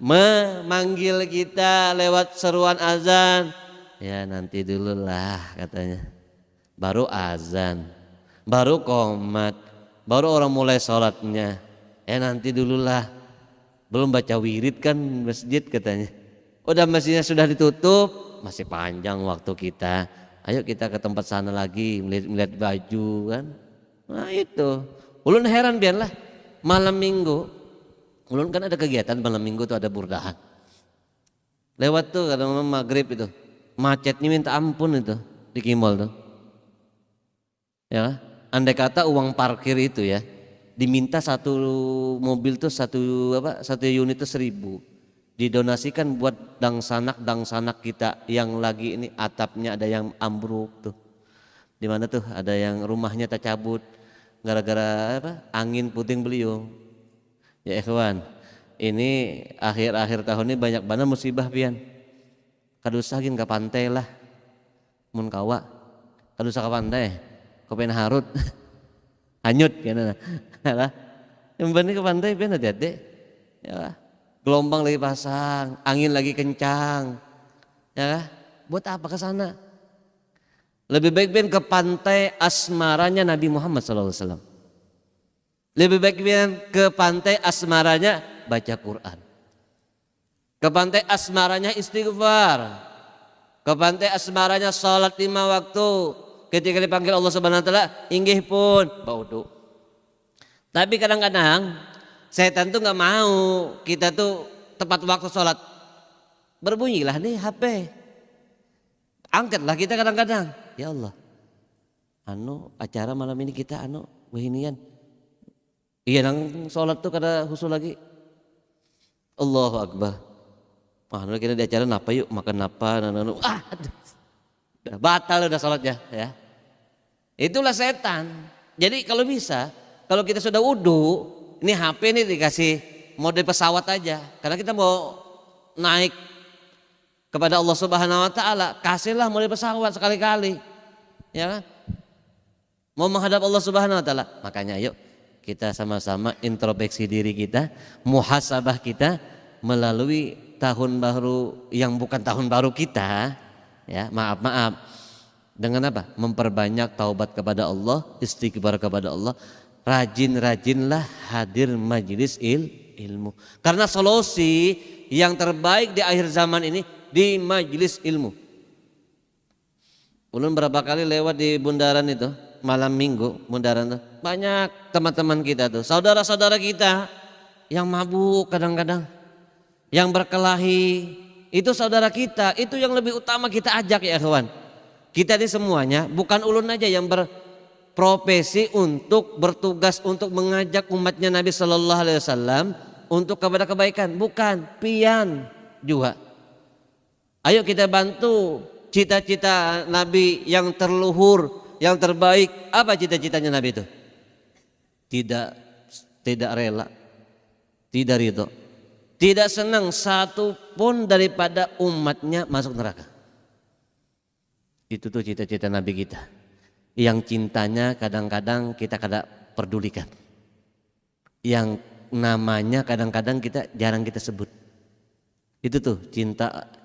memanggil kita lewat seruan azan, ya nanti dulu lah katanya. Baru azan, baru qomat, baru orang mulai sholatnya. Ya nanti dulu lah. Belum baca wirid kan masjid katanya. Udah masjidnya sudah ditutup, masih panjang waktu kita. Ayo kita ke tempat sana lagi melihat baju kan. Nah itu. Ulun heran biarlah malam minggu. Ulun kan ada kegiatan malam minggu tuh ada burdahan. Lewat tuh kadang maghrib itu, macetnya minta ampun itu di Kimol tuh. Ya, andai kata uang parkir itu ya, diminta satu mobil tuh satu unit tuh 1.000, didonasikan buat dangsanak kita yang lagi ini atapnya ada yang ambruk tuh. Di mana tuh ada yang rumahnya tercabut gara-gara angin puting beliung. Ya ikhwan, ini akhir-akhir tahun ini banyak banget musibah pian. Kadusah gin ke pantai lah, mun kawa. Kadusah ke pantai, kopen harut, hanyut kena lah. Yang bener ke pantai pian hati-hati. Ya, gelombang lagi pasang, angin lagi kencang. Ya, buat apa ke sana? Lebih baik pian ke pantai asmaranya Nabi Muhammad SAW. Lebih baik pian ke pantai asmaranya baca Quran. Ke pantai asmaranya istighfar. Ke pantai asmaranya salat 5 waktu. Ketika dipanggil Allah Subhanahu wa taala, inggih pun baudu. Tapi kadang-kadang setan tuh nggak mau kita tuh tepat waktu salat. Berbunyilah nih HP. Angkatlah kita kadang-kadang. Ya Allah. Acara malam ini kita wahinian. Iya nang sholat tuh kada husul lagi. Allahu Akbar. Kita di acara napa yuk makan napa udah batal udah sholatnya ya. Itulah setan. Jadi kalau bisa, kalau kita sudah wudu, ini HP ini dikasih mode pesawat aja. Karena kita mau naik kepada Allah Subhanahu wa taala, kasihlah mode pesawat sekali-kali. Ya kan? Mau menghadap Allah Subhanahu wa taala. Makanya yuk kita sama-sama introspeksi diri kita, muhasabah kita melalui tahun baru yang bukan tahun baru kita, ya maaf. Dengan apa? Memperbanyak taubat kepada Allah, istighfar kepada Allah, rajin-rajinlah hadir majelis ilmu. Karena solusi yang terbaik di akhir zaman ini di majelis ilmu. Ulun berapa kali lewat di bundaran itu malam minggu bundaran tuh banyak teman-teman kita tuh saudara-saudara kita yang mabuk kadang-kadang yang berkelahi itu saudara kita itu yang lebih utama kita ajak ya kawan. Kita ini semuanya bukan ulun aja yang berprofesi untuk bertugas untuk mengajak umatnya Nabi Sallallahu Alaihi Wasallam untuk kepada kebaikan, bukan pian juga. Ayo kita bantu cita-cita Nabi yang terluhur, yang terbaik. Apa cita-citanya Nabi itu? Tidak rela, tidak ridho, tidak senang satu pun daripada umatnya masuk neraka. Itu tuh cita-cita Nabi kita. Yang cintanya kadang-kadang kita kada pedulikan. Yang namanya kadang-kadang kita jarang kita sebut. Itu tuh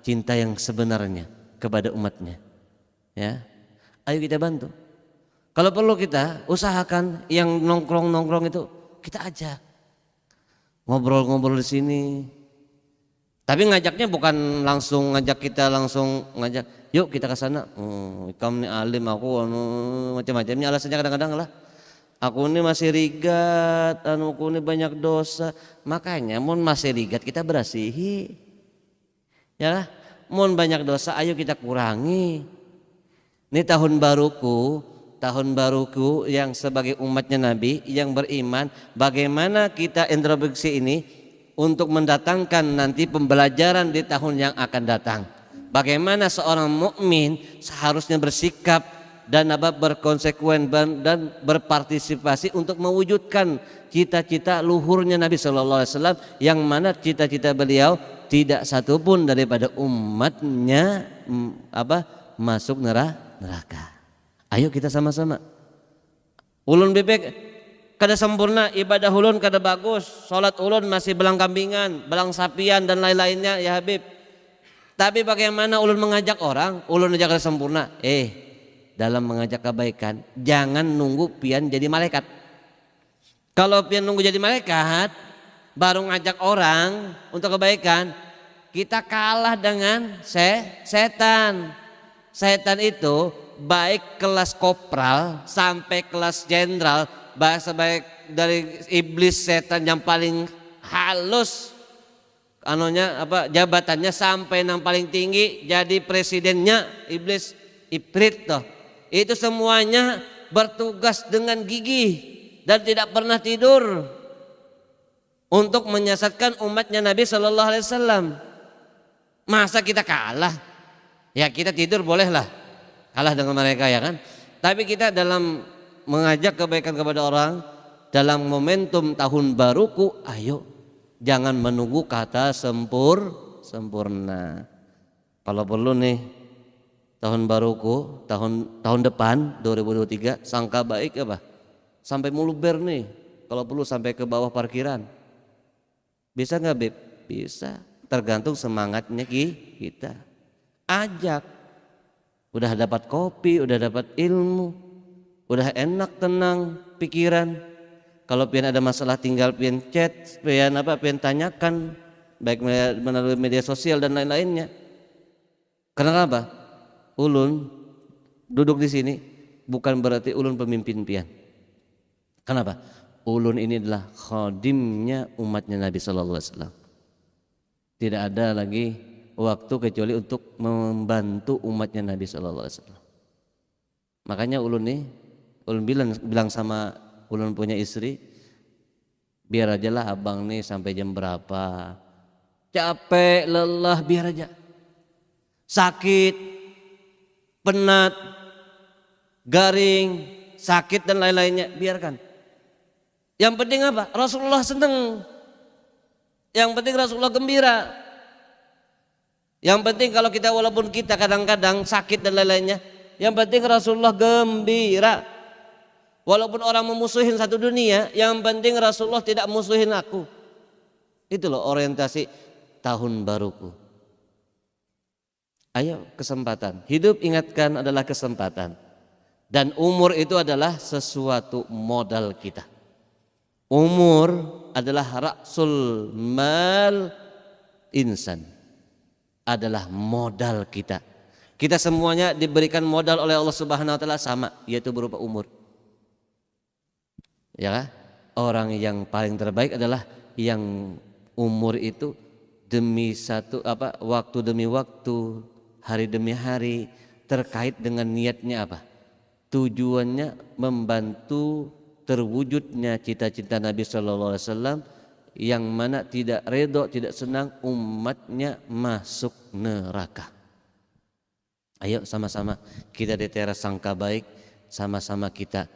cinta yang sebenarnya kepada umatnya. Ya, ayo kita bantu. Kalau perlu kita usahakan yang nongkrong itu kita ajak ngobrol-ngobrol di sini. Tapi ngajaknya bukan langsung ngajak kita langsung ngajak. Yuk kita ke sana. Kamu nih alim aku macam-macamnya alasannya kadang-kadang lah. Aku ini masih rigat, aku ini banyak dosa. Makanya mun masih rigat kita berasihi. Ya, mun banyak dosa ayo kita kurangi. Ini tahun baruku yang sebagai umatnya Nabi yang beriman, bagaimana kita introspeksi ini untuk mendatangkan nanti pembelajaran di tahun yang akan datang. Bagaimana seorang mukmin seharusnya bersikap dan berkonsekuen dan berpartisipasi untuk mewujudkan cita-cita luhurnya Nabi Sallallahu Alaihi Wasallam yang mana cita-cita beliau tidak satupun daripada umatnya masuk neraka. Ayo kita sama-sama. Ulun bebek kada sempurna, ibadah ulun kada bagus, salat ulun masih belang kambingan, belang sapian dan lain-lainnya ya Habib. Tapi bagaimana ulun mengajak orang, ulun aja kada sempurna. Dalam mengajak kebaikan jangan nunggu pian jadi malaikat. Kalau pian nunggu jadi malaikat baru ngajak orang untuk kebaikan, kita kalah dengan setan. Setan itu baik kelas kopral sampai kelas jenderal, bahasa baik dari iblis setan yang paling halus jabatannya sampai yang paling tinggi jadi presidennya iblis Ifrit toh. Itu semuanya bertugas dengan gigih dan tidak pernah tidur untuk menyesatkan umatnya Nabi Shallallahu Alaihi Wasallam. Masa kita kalah? Ya kita tidur bolehlah kalah dengan mereka ya kan. Tapi kita dalam mengajak kebaikan kepada orang dalam momentum tahun baruku, ayo jangan menunggu kata sempurna. Kalau perlu nih tahun baruku, tahun depan 2023 sangka baik apa? Sampai muluber nih. Kalau perlu sampai ke bawah parkiran. Bisa nggak Beb? Bisa. Tergantung semangatnya kita. Ajak. Udah dapat kopi, udah dapat ilmu, udah enak tenang pikiran. Kalau pian ada masalah tinggal pian chat, pian tanyakan baik melalui media sosial dan lain-lainnya. Karena apa? Ulun duduk di sini bukan berarti ulun pemimpin pian. Kenapa? Ulun ini adalah khadimnya umatnya Nabi Sallallahu Alaihi Wasallam. Tidak ada lagi waktu kecuali untuk membantu umatnya Nabi Sallallahu Alaihi Wasallam. Makanya ulun bilang sama ulun punya istri, biar aja lah abang nih sampai jam berapa, capek lelah biar aja, sakit, penat, garing, sakit dan lain-lainnya biarkan. Yang penting apa? Rasulullah senang. Yang penting Rasulullah gembira. Yang penting kalau kita walaupun kita kadang-kadang sakit dan lain-lainnya, yang penting Rasulullah gembira. Walaupun orang memusuhin satu dunia, yang penting Rasulullah tidak musuhin aku. Itu loh orientasi tahun baruku. Ayo kesempatan. Hidup ingatkan adalah kesempatan. Dan umur itu adalah sesuatu modal kita. Umur adalah ra'sul mal insan. Adalah modal kita. Kita semuanya diberikan modal oleh Allah Subhanahu wa taala sama, yaitu berupa umur. Ya, orang yang paling terbaik adalah yang umur itu waktu demi waktu, hari demi hari, terkait dengan niatnya apa? Tujuannya membantu terwujudnya cita-cita Nabi Sallallahu Alaihi Wasallam, yang mana tidak redho, tidak senang umatnya masuk neraka. Ayo sama-sama kita di teras sangka baik, sama-sama kita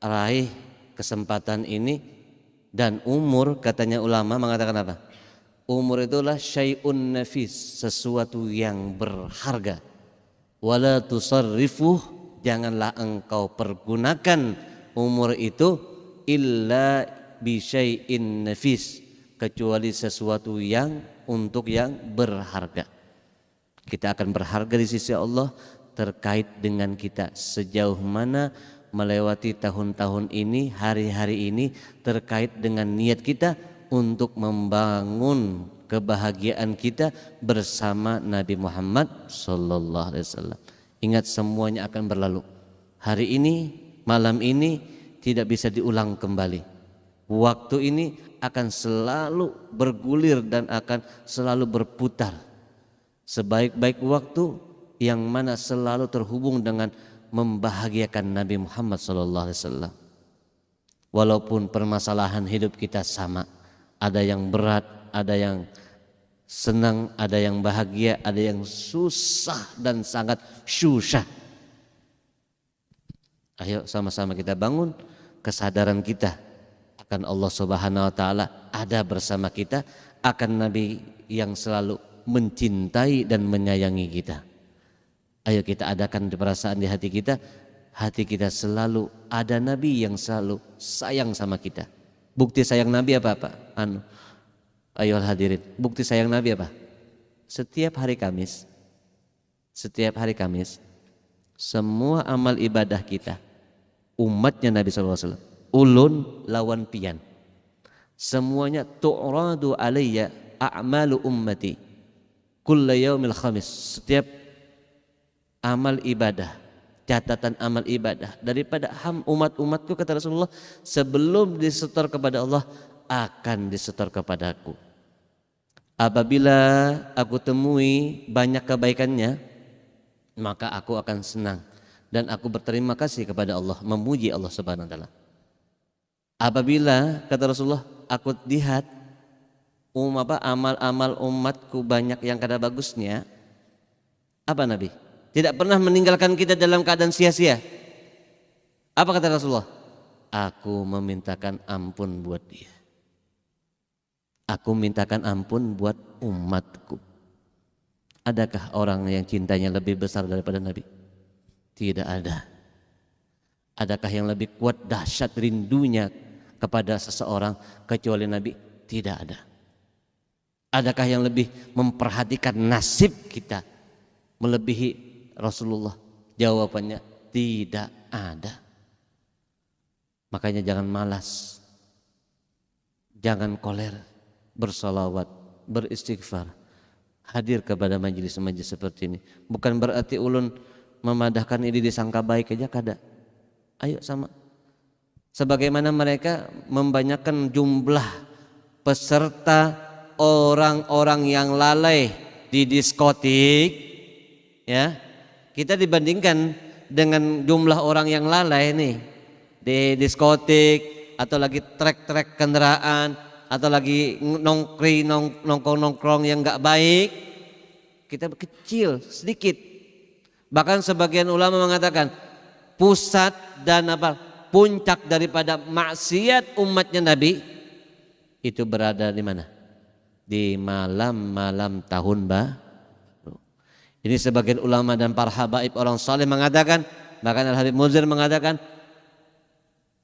raih kesempatan ini. Dan umur, katanya ulama mengatakan apa? Umur itulah syai'un nafis, sesuatu yang berharga. Wala tusarrifuh, janganlah engkau pergunakan umur itu illa bi syai'in nafis, kecuali sesuatu yang untuk yang berharga. Kita akan berharga di sisi Allah terkait dengan kita sejauh mana melewati tahun-tahun ini, hari-hari ini, terkait dengan niat kita untuk membangun kebahagiaan kita bersama Nabi Muhammad Sallallahu Alaihi Wasallam. Ingat, semuanya akan berlalu. Hari ini, malam ini tidak bisa diulang kembali. Waktu ini akan selalu bergulir dan akan selalu berputar. Sebaik-baik waktu yang mana selalu terhubung dengan membahagiakan Nabi Muhammad SAW. Walaupun permasalahan hidup kita sama, ada yang berat, ada yang senang, ada yang bahagia, ada yang susah dan sangat susah. Ayo sama-sama kita bangun kesadaran kita akan Allah Subhanahu wa taala ada bersama kita, akan Nabi yang selalu mencintai dan menyayangi kita. Ayo kita adakan perasaan di hati kita selalu ada Nabi yang selalu sayang sama kita. Bukti sayang Nabi apa? Ayo hadirin, bukti sayang Nabi apa? Setiap hari Kamis, semua amal ibadah kita, umatnya Nabi SAW, ulun lawan pian, semuanya tu'radu alayya a'malu ummati kulla yaumil khamis. Setiap amal ibadah, catatan amal ibadah daripada umat-umatku, kata Rasulullah, sebelum disetor kepada Allah akan disetor kepadaku. Apabila aku temui banyak kebaikannya, maka aku akan senang dan aku berterima kasih kepada Allah, memuji Allah Subhanahu wa taala. Apabila kata Rasulullah, aku lihat amal-amal umatku banyak yang kada bagusnya, apa Nabi? Tidak pernah meninggalkan kita dalam keadaan sia-sia. Apa kata Rasulullah? Aku memintakan ampun buat dia. Aku mintakan ampun buat umatku. Adakah orang yang cintanya lebih besar daripada Nabi? Tidak ada. Adakah yang lebih kuat dahsyat rindunya kepada seseorang kecuali Nabi? Tidak ada. Adakah yang lebih memperhatikan nasib kita melebihi Rasulullah? Jawabannya tidak ada. Makanya jangan malas, jangan koler, bersolawat, beristighfar, hadir kepada majelis-majelis seperti ini. Bukan berarti ulun memadahkan ini disangka baik aja, kada. Ayo sama. Sebagaimana mereka membanyakan jumlah peserta orang-orang yang lalai di diskotik, ya, kita dibandingkan dengan jumlah orang yang lalai nih di diskotik atau lagi trek-trek kendaraan atau lagi nongkrong yang nggak baik, kita kecil sedikit. Bahkan sebagian ulama mengatakan pusat dan puncak daripada maksiat umatnya Nabi itu berada di mana? Di malam-malam tahun baru. Ini sebagian ulama dan para habaib orang saleh mengatakan, bahkan Al-Habib Muzir mengatakan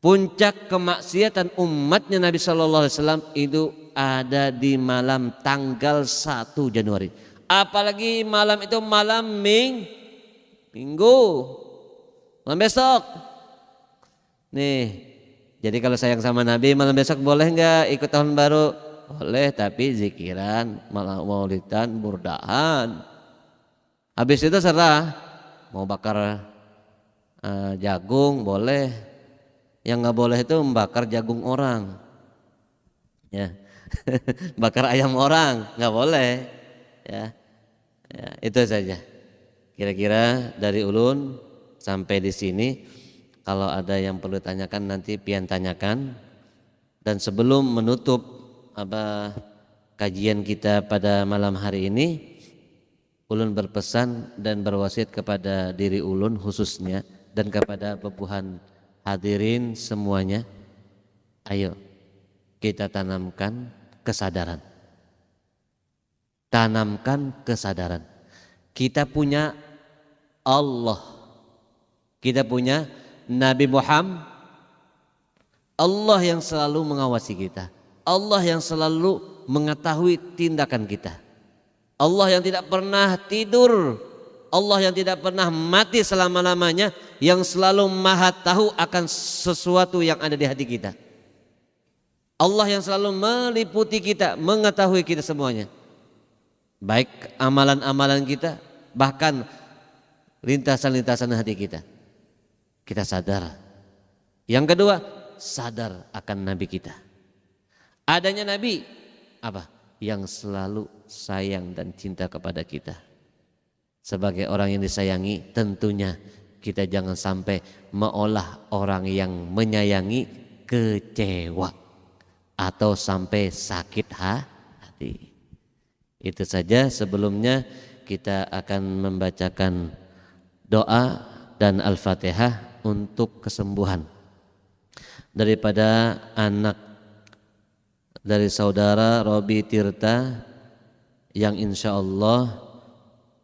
puncak kemaksiatan umatnya Nabi Sallallahu Alaihi Wasallam itu ada di malam tanggal 1 Januari. Apalagi malam itu malam minggu, malam besok. Nih, jadi kalau sayang sama Nabi malam besok boleh nggak ikut tahun baru? Boleh, tapi zikiran, maulidan, burdahan. Habis itu serah, mau bakar jagung boleh. Yang nggak boleh itu membakar jagung orang, ya, bakar ayam orang nggak boleh, ya, itu saja. Kira-kira dari ulun sampai di sini. Kalau ada yang perlu tanyakan nanti pian tanyakan. Dan sebelum menutup kajian kita pada malam hari ini, ulun berpesan dan berwasiat kepada diri ulun khususnya dan kepada bebuhan hadirin semuanya, ayo kita tanamkan kesadaran. Tanamkan kesadaran. Kita punya Allah, kita punya Nabi Muhammad, Allah yang selalu mengawasi kita, Allah yang selalu mengetahui tindakan kita, Allah yang tidak pernah tidur, Allah yang tidak pernah mati selama-lamanya, yang selalu maha tahu akan sesuatu yang ada di hati kita. Allah yang selalu meliputi kita, mengetahui kita semuanya, baik amalan-amalan kita, bahkan lintasan-lintasan hati kita. Kita sadar. Yang kedua, sadar akan Nabi kita. Adanya Nabi apa? Yang selalu sayang dan cinta kepada kita. Sebagai orang yang disayangi, tentunya kita jangan sampai meolah orang yang menyayangi kecewa atau sampai sakit hati. Itu saja. Sebelumnya kita akan membacakan doa dan Al-Fatihah untuk kesembuhan daripada anak dari saudara Robi Tirta yang insya Allah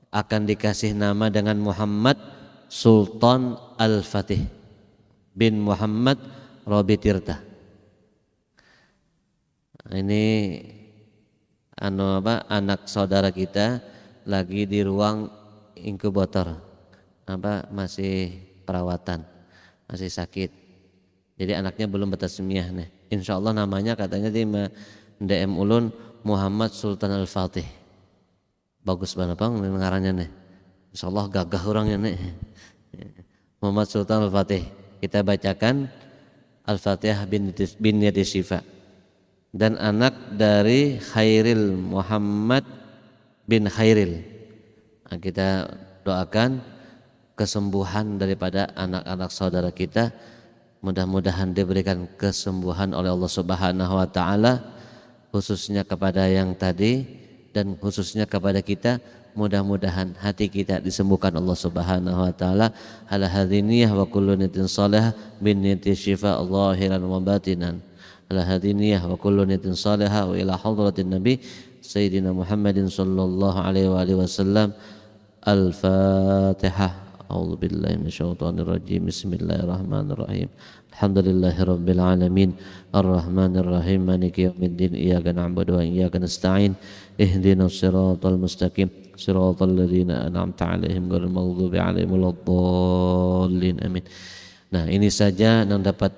akan dikasih nama dengan Muhammad Sultan Al-Fatih bin Muhammad Robi Tirta. Ini anak saudara kita lagi di ruang inkubator, masih perawatan, masih sakit. Jadi anaknya belum bertasmiyah nih. Insya Allah namanya katanya di DM ulun Muhammad Sultan Al-Fatih. Bagus banget bang ngarannya nih. Insya Allah gagah orangnya nih. Muhammad Sultan Al-Fatih. Kita bacakan Al-Fatihah bin Yadi Syifa. dan anak dari Khairil Muhammad bin Khairil. Nah, kita doakan kesembuhan daripada anak-anak saudara kita, mudah-mudahan diberikan kesembuhan oleh Allah Subhanahu wa taala, khususnya kepada yang tadi dan khususnya kepada kita, mudah-mudahan hati kita disembuhkan Allah Subhanahu wa taala. Ala hadiniyah wa kullu niyatin salihah bin niyati syifa zahiran wa batinan. Ala hadiniyah wa kullu niyatin salihah wa ila hadratin nabi sayyidina Muhammadin sallallahu alaihi wa alihi wasallam. Al-Fatihah. A'udzu billahi minasyaitonir rajim. Bismillahirrahmanirrahim. Alhamdulillahi rabbil alamin. Arrahmanir rahim. Maliki yaumiddin. Iyyaka na'budu wa iyyaka nasta'in. Ihdinas siratal mustaqim. Siratal ladzina an'amta 'alaihim ghairil maghdubi 'alaihim waladdallin. Amin. Nah, ini saja yang dapat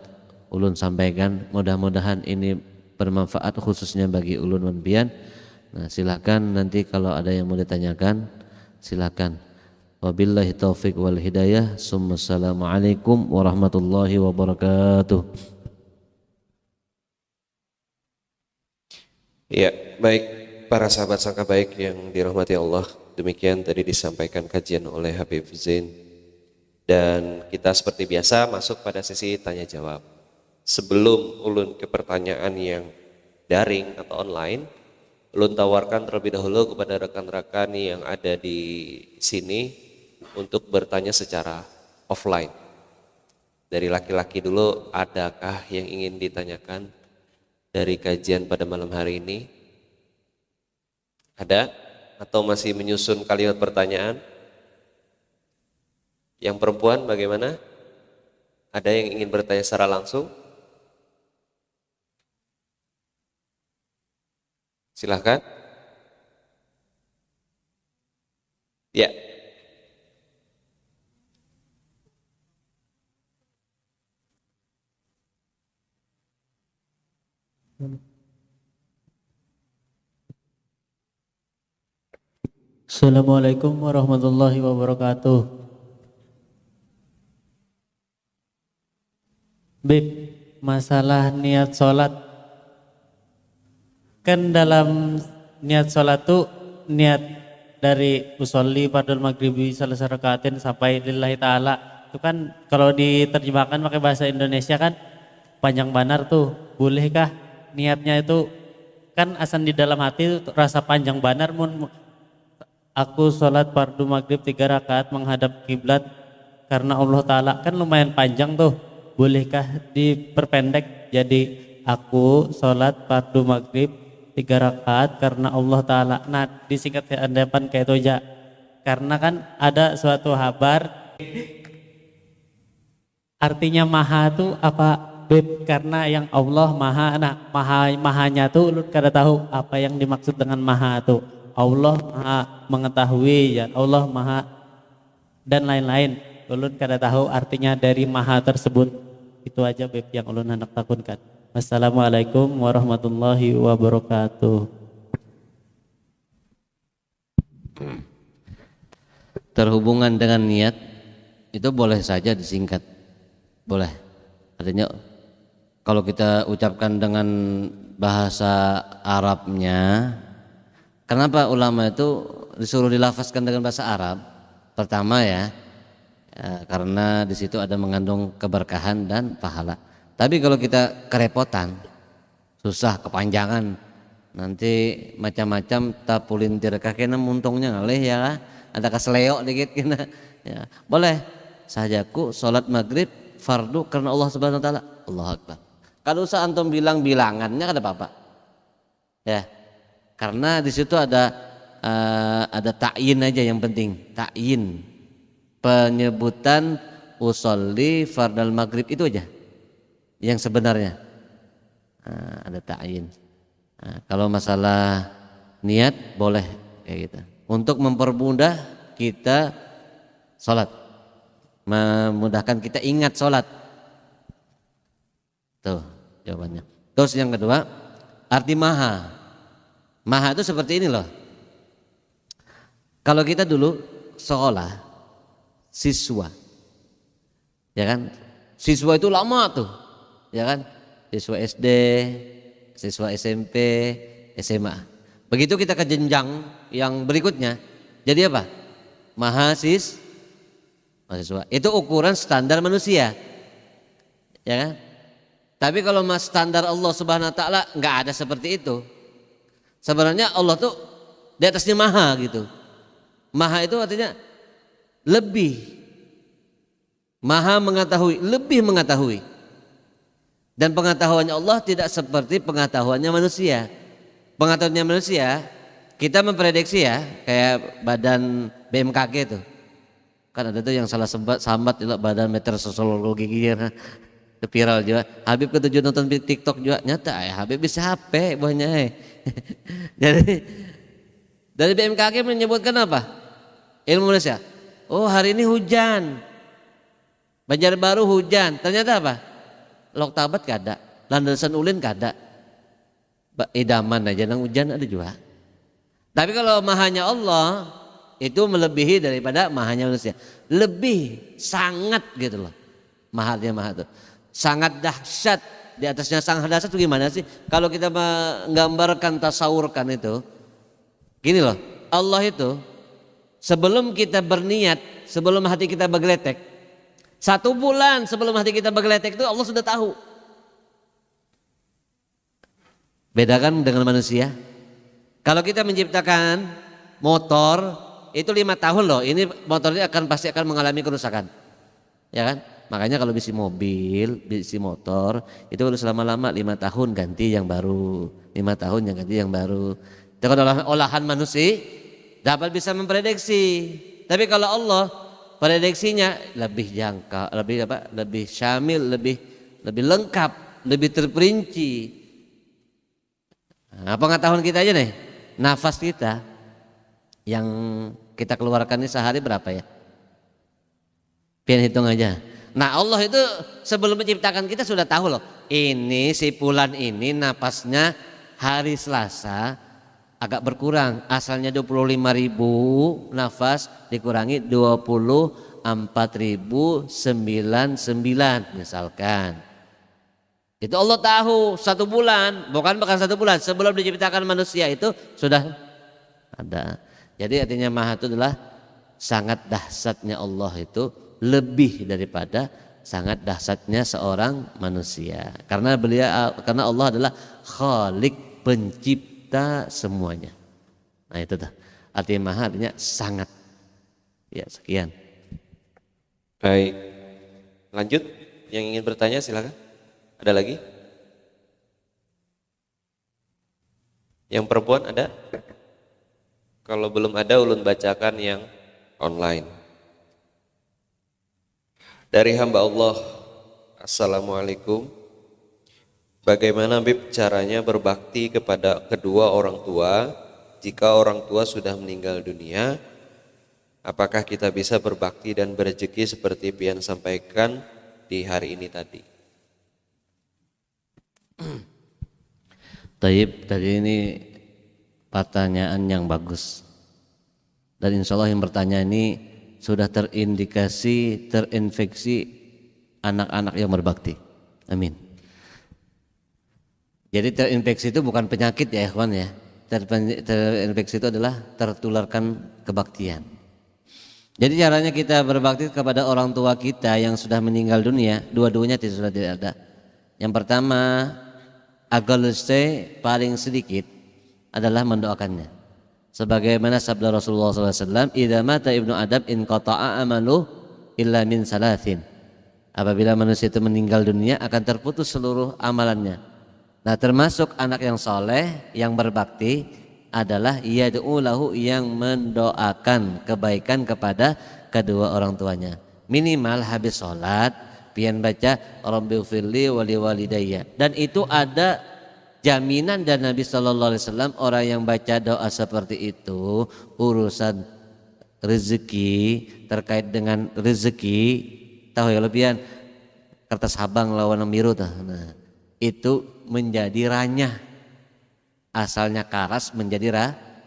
ulun sampaikan. Mudah-mudahan ini bermanfaat khususnya bagi ulun wan pian. Nah, silakan nanti kalau ada yang mau ditanyakan, silakan. Wabillahi taufiq wal hidayah. Assalamualaikum warahmatullahi wabarakatuh. Ya, baik para sahabat sangka baik yang dirahmati Allah. Demikian tadi disampaikan kajian oleh Habib Zain. Dan kita seperti biasa masuk pada sesi tanya jawab. Sebelum ulun ke pertanyaan yang daring atau online, ulun tawarkan terlebih dahulu kepada rekan-rekan yang ada di sini untuk bertanya secara offline. Dari laki-laki dulu, adakah yang ingin ditanyakan dari kajian pada malam hari ini? Ada? Atau masih menyusun kalimat pertanyaan? Yang perempuan bagaimana? Ada yang ingin bertanya secara langsung? Silahkan. Ya. Assalamualaikum warahmatullahi wabarakatuh. Bib, masalah niat sholat. Kan dalam niat sholat tuh niat dari usolli fardul maghribi salasa rakaatin sampai lillahi ta'ala. Itu kan kalau diterjemahkan pakai bahasa Indonesia kan panjang banar tuh. Bolehkah niatnya itu kan asan di dalam hati itu rasa panjang banar, mun aku sholat fardu maghrib 3 rakaat menghadap kiblat karena Allah Ta'ala, kan lumayan panjang tuh. Bolehkah diperpendek jadi aku sholat fardu maghrib 3 rakaat karena Allah Ta'ala? Nah, disingkat depan kayak itu aja. Karena kan ada suatu kabar artinya maha tuh apa, Beb? Karena yang Allah maha, nah mahanya tuh lu kada tahu apa yang dimaksud dengan maha tuh. Allah maha mengetahui, ya Allah maha dan lain-lain. Ulun kada tahu artinya dari maha tersebut. Itu aja, Beb, yang ulun hendak takunkan. Wassalamualaikum warahmatullahi wabarakatuh. Terhubungan dengan niat itu boleh saja disingkat, boleh. Artinya kalau kita ucapkan dengan bahasa Arabnya, kenapa ulama itu disuruh dilafazkan dengan bahasa Arab? Pertama ya, karena di situ ada mengandung keberkahan dan pahala. Tapi kalau kita kerepotan, susah, kepanjangan, nanti macam-macam tapulintir kakena muntungnya ngalih ya lah, ada keseleo dikit kena. Ya, boleh sajaku sholat maghrib fardu karena Allah Subhanahu wa taala. Allahu Akbar. Kalau usah antum bilang bilangannya kada apa-apa. Ya. Karena di situ ada ta'yin aja yang penting, ta'yin. Penyebutan usolli fardal maghrib itu aja yang sebenarnya. Ada ta'yin. Kalau masalah niat boleh kayak gitu. Untuk mempermudah kita sholat, memudahkan kita ingat sholat. Tuh jawabannya. Terus yang kedua, arti maha. Maha itu seperti ini loh. Kalau kita dulu sekolah, siswa, ya kan? Siswa itu lama tuh, ya kan? Siswa SD, siswa SMP, SMA. Begitu kita ke jenjang yang berikutnya, jadi apa? Mahasiswa. Itu ukuran standar manusia, ya kan? Tapi kalau standar Allah Subhanahu Wa Taala nggak ada seperti itu. Sebenarnya Allah tuh di atasnya maha gitu. Maha itu artinya lebih, maha mengetahui, lebih mengetahui. Dan pengetahuannya Allah tidak seperti pengetahuannya manusia. Pengetahuannya manusia, kita memprediksi ya, kayak badan BMKG itu. Kan ada tuh yang salah sambat itu badan meteorologi gitu. Viral juga. Habib ketujuh nonton TikTok juga nyata ya. Habib bisa HP banyak. Jadi dari BMKG menyebutkan apa? Ilmu Malaysia. Oh hari ini hujan. Banjarbaru hujan. Ternyata apa? Loktabat kada, landasan ulin kada, idaman aja nang hujan ada juga. Tapi kalau mahanya Allah itu melebihi daripada mahanya manusia, lebih sangat gitu loh, mahalnya maha itu, sangat dahsyat. Di atasnya sangat dahsyat itu gimana sih? Kalau kita menggambarkan, tasawurkan itu, gini loh, Allah itu sebelum kita berniat, sebelum hati kita bergeletek. 1 bulan sebelum hati kita bergeletek itu Allah sudah tahu. Bedakan dengan manusia. Kalau kita menciptakan motor itu 5 tahun loh. Ini motornya pasti akan mengalami kerusakan, ya kan? Makanya kalau bisi mobil, bisi motor itu harus lama-lama 5 tahun ganti yang baru, 5 tahun yang ganti yang baru. Itu kan olahan manusia dapat bisa memprediksi. Tapi kalau Allah prediksinya lebih jangka, lebih syamil, lebih lengkap, lebih terperinci. Nah, pengetahuan kita aja nih, nafas kita yang kita keluarkan ini sehari berapa ya? Pian hitung aja. Nah Allah itu sebelum menciptakan kita sudah tahu loh, ini si Fulan ini napasnya hari Selasa agak berkurang, asalnya 25.000 nafas dikurangi 24.099 misalkan. Itu Allah tahu 1 bulan, bukan 1 bulan, sebelum diciptakan manusia itu sudah ada. Jadi artinya maha itu adalah sangat dahsyatnya Allah itu lebih daripada sangat dahsyatnya seorang manusia. Karena Allah adalah Khalik, pencipta semuanya. Nah itu tuh artinya maha, artinya sangat. Ya sekian. Baik, lanjut. Yang ingin bertanya silakan. Ada lagi? Yang perempuan ada? Kalau belum ada, ulun bacakan yang online. Dari hamba Allah. Assalamualaikum. Bagaimana Bib caranya berbakti kepada kedua orang tua jika orang tua sudah meninggal dunia? Apakah kita bisa berbakti dan berezeki seperti Pian sampaikan di hari ini tadi? Taib, tadi ini pertanyaan yang bagus. Dan insya Allah yang bertanya ini sudah terindikasi, terinfeksi anak-anak yang berbakti. Amin. Jadi terinfeksi itu bukan penyakit ya ikhwan ya. Terinfeksi itu adalah tertularkan kebaktian. Jadi caranya kita berbakti kepada orang tua kita yang sudah meninggal dunia, dua-duanya sudah tidak ada. Yang pertama, agaluse paling sedikit adalah mendoakannya. Sebagaimana sabda Rasulullah SAW, "Idza mata ibnu Adam in qata'a amalu illa min salatin." Apabila manusia itu meninggal dunia akan terputus seluruh amalannya. Nah termasuk anak yang soleh, yang berbakti adalah yad'u lahu, yang mendoakan kebaikan kepada kedua orang tuanya. Minimal habis sholat pian baca Rabbighfirli wali walidayya. Dan itu ada jaminan dari Nabi SAW, orang yang baca doa seperti itu urusan rezeki, terkait dengan rezeki, tahu ya lebihan kertas habang lawan biru tuh. Nah itu menjadi ranyah. Asalnya karas menjadi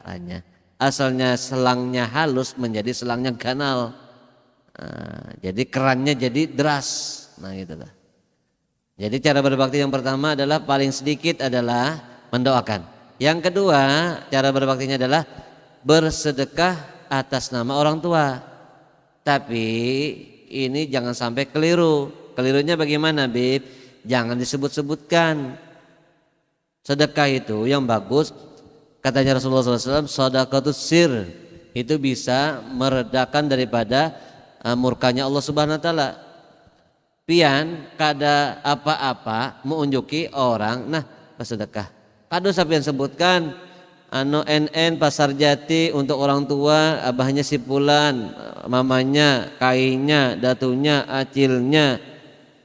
ranyah. Asalnya selangnya halus menjadi selangnya ganal. Nah, jadi kerannya jadi deras. Nah gitu lah. Jadi cara berbakti yang pertama adalah paling sedikit adalah mendoakan. Yang kedua, cara berbaktinya adalah bersedekah atas nama orang tua. Tapi ini jangan sampai keliru. Kelirunya bagaimana, Bib? Jangan disebut-sebutkan. Sedekah itu yang bagus, katanya Rasulullah SAW, sedekatus sir, itu bisa meredakan daripada murkanya Allah Subhanahu Wa Taala. Pian kada apa-apa mengunjuki orang, nah bersedekah. Kado sampean sebutkan anu NN Pasar Jati untuk orang tua, abahnya si Pulan, mamanya, kainya, datunya, acilnya,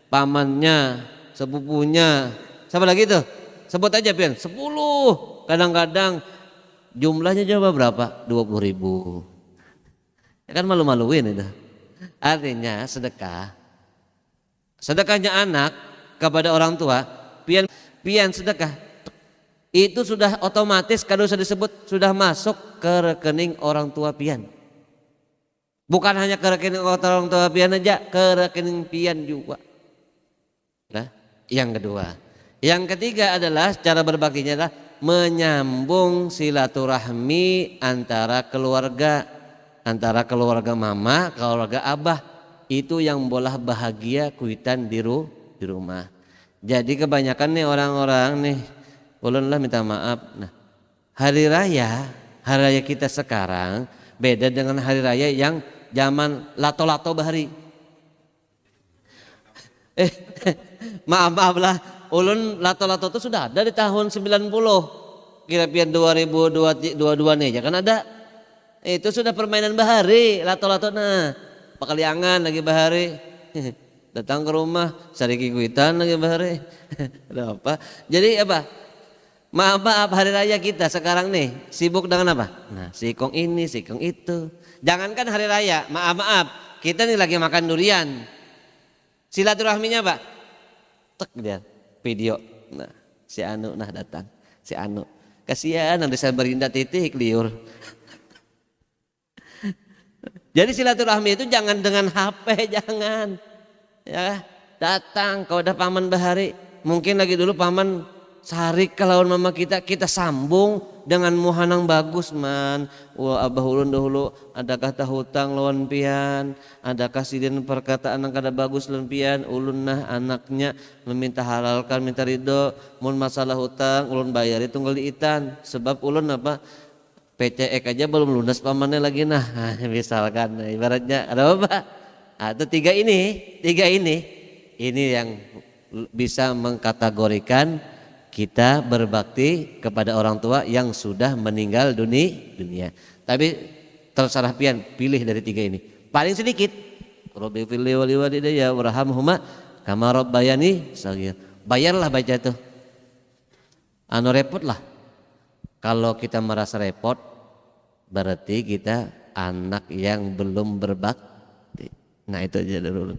pamannya, sepupunya, siapa lagi tuh? Sebut aja Pian, 10. Kadang-kadang jumlahnya coba berapa? 20.000. Ya kan malu-maluin itu. Artinya sedekah. Sedekahnya anak kepada orang tua, pian sedekah. Itu sudah otomatis kalau sudah disebut sudah masuk ke rekening orang tua pian. Bukan hanya ke rekening orang tua pian aja, ke rekening pian juga. Nah, yang kedua. Yang ketiga adalah cara berbaktinya adalah menyambung silaturahmi antara keluarga mama, keluarga abah. Itu yang bolah bahagia kuitan di rumah. Jadi kebanyakan nih orang-orang nih, ulun lah minta maaf. Nah, hari raya kita sekarang beda dengan hari raya yang zaman lato-lato bahari. Maaf lah, ulun lato-lato itu sudah ada di tahun 90. Kira-kira 2022 nih, ya kan ada. Itu sudah permainan bahari, lato-lato nah. Pakaliangan lagi bahari, datang ke rumah sariki kuitan lagi bahari. Ada apa? Jadi apa? Maaf hari raya kita sekarang nih sibuk dengan apa? Nah, sikong ini, sikong itu. Jangankan hari raya, maaf kita nih lagi makan durian. Silaturahminya Pak, tek dia video. Nah, si Anu nah datang, si Anu. Kasihan nanti saya berindah titik liur. Jadi silaturahmi itu jangan dengan HP, jangan. Ya, datang kalau udah paman bahari, mungkin lagi dulu paman sarik ke lawan mama kita sambung dengan muhanang bagus man. Wah abah ulun dahulu adakah hutang lawan pian, adakah sidin perkataan yang kada bagus lawan pian, ulun nah anaknya meminta halalkan, minta ridho, mun masalah hutang ulun bayari tunggal diitan, sebab ulun apa? PCX aja belum lunas pamannya lagi nah misalkan ibaratnya ada apa? Atau tiga ini yang bisa mengkategorikan kita berbakti kepada orang tua yang sudah meninggal dunia. Tapi terserah pian pilih dari tiga ini. Paling sedikit. Rabbi fil liwalidayya warhamhuma kama rabbayani shaghir. Bayarlah baca itu. Anu repot lah. Kalau kita merasa repot, berarti kita anak yang belum berbakti. Nah itu aja dulu.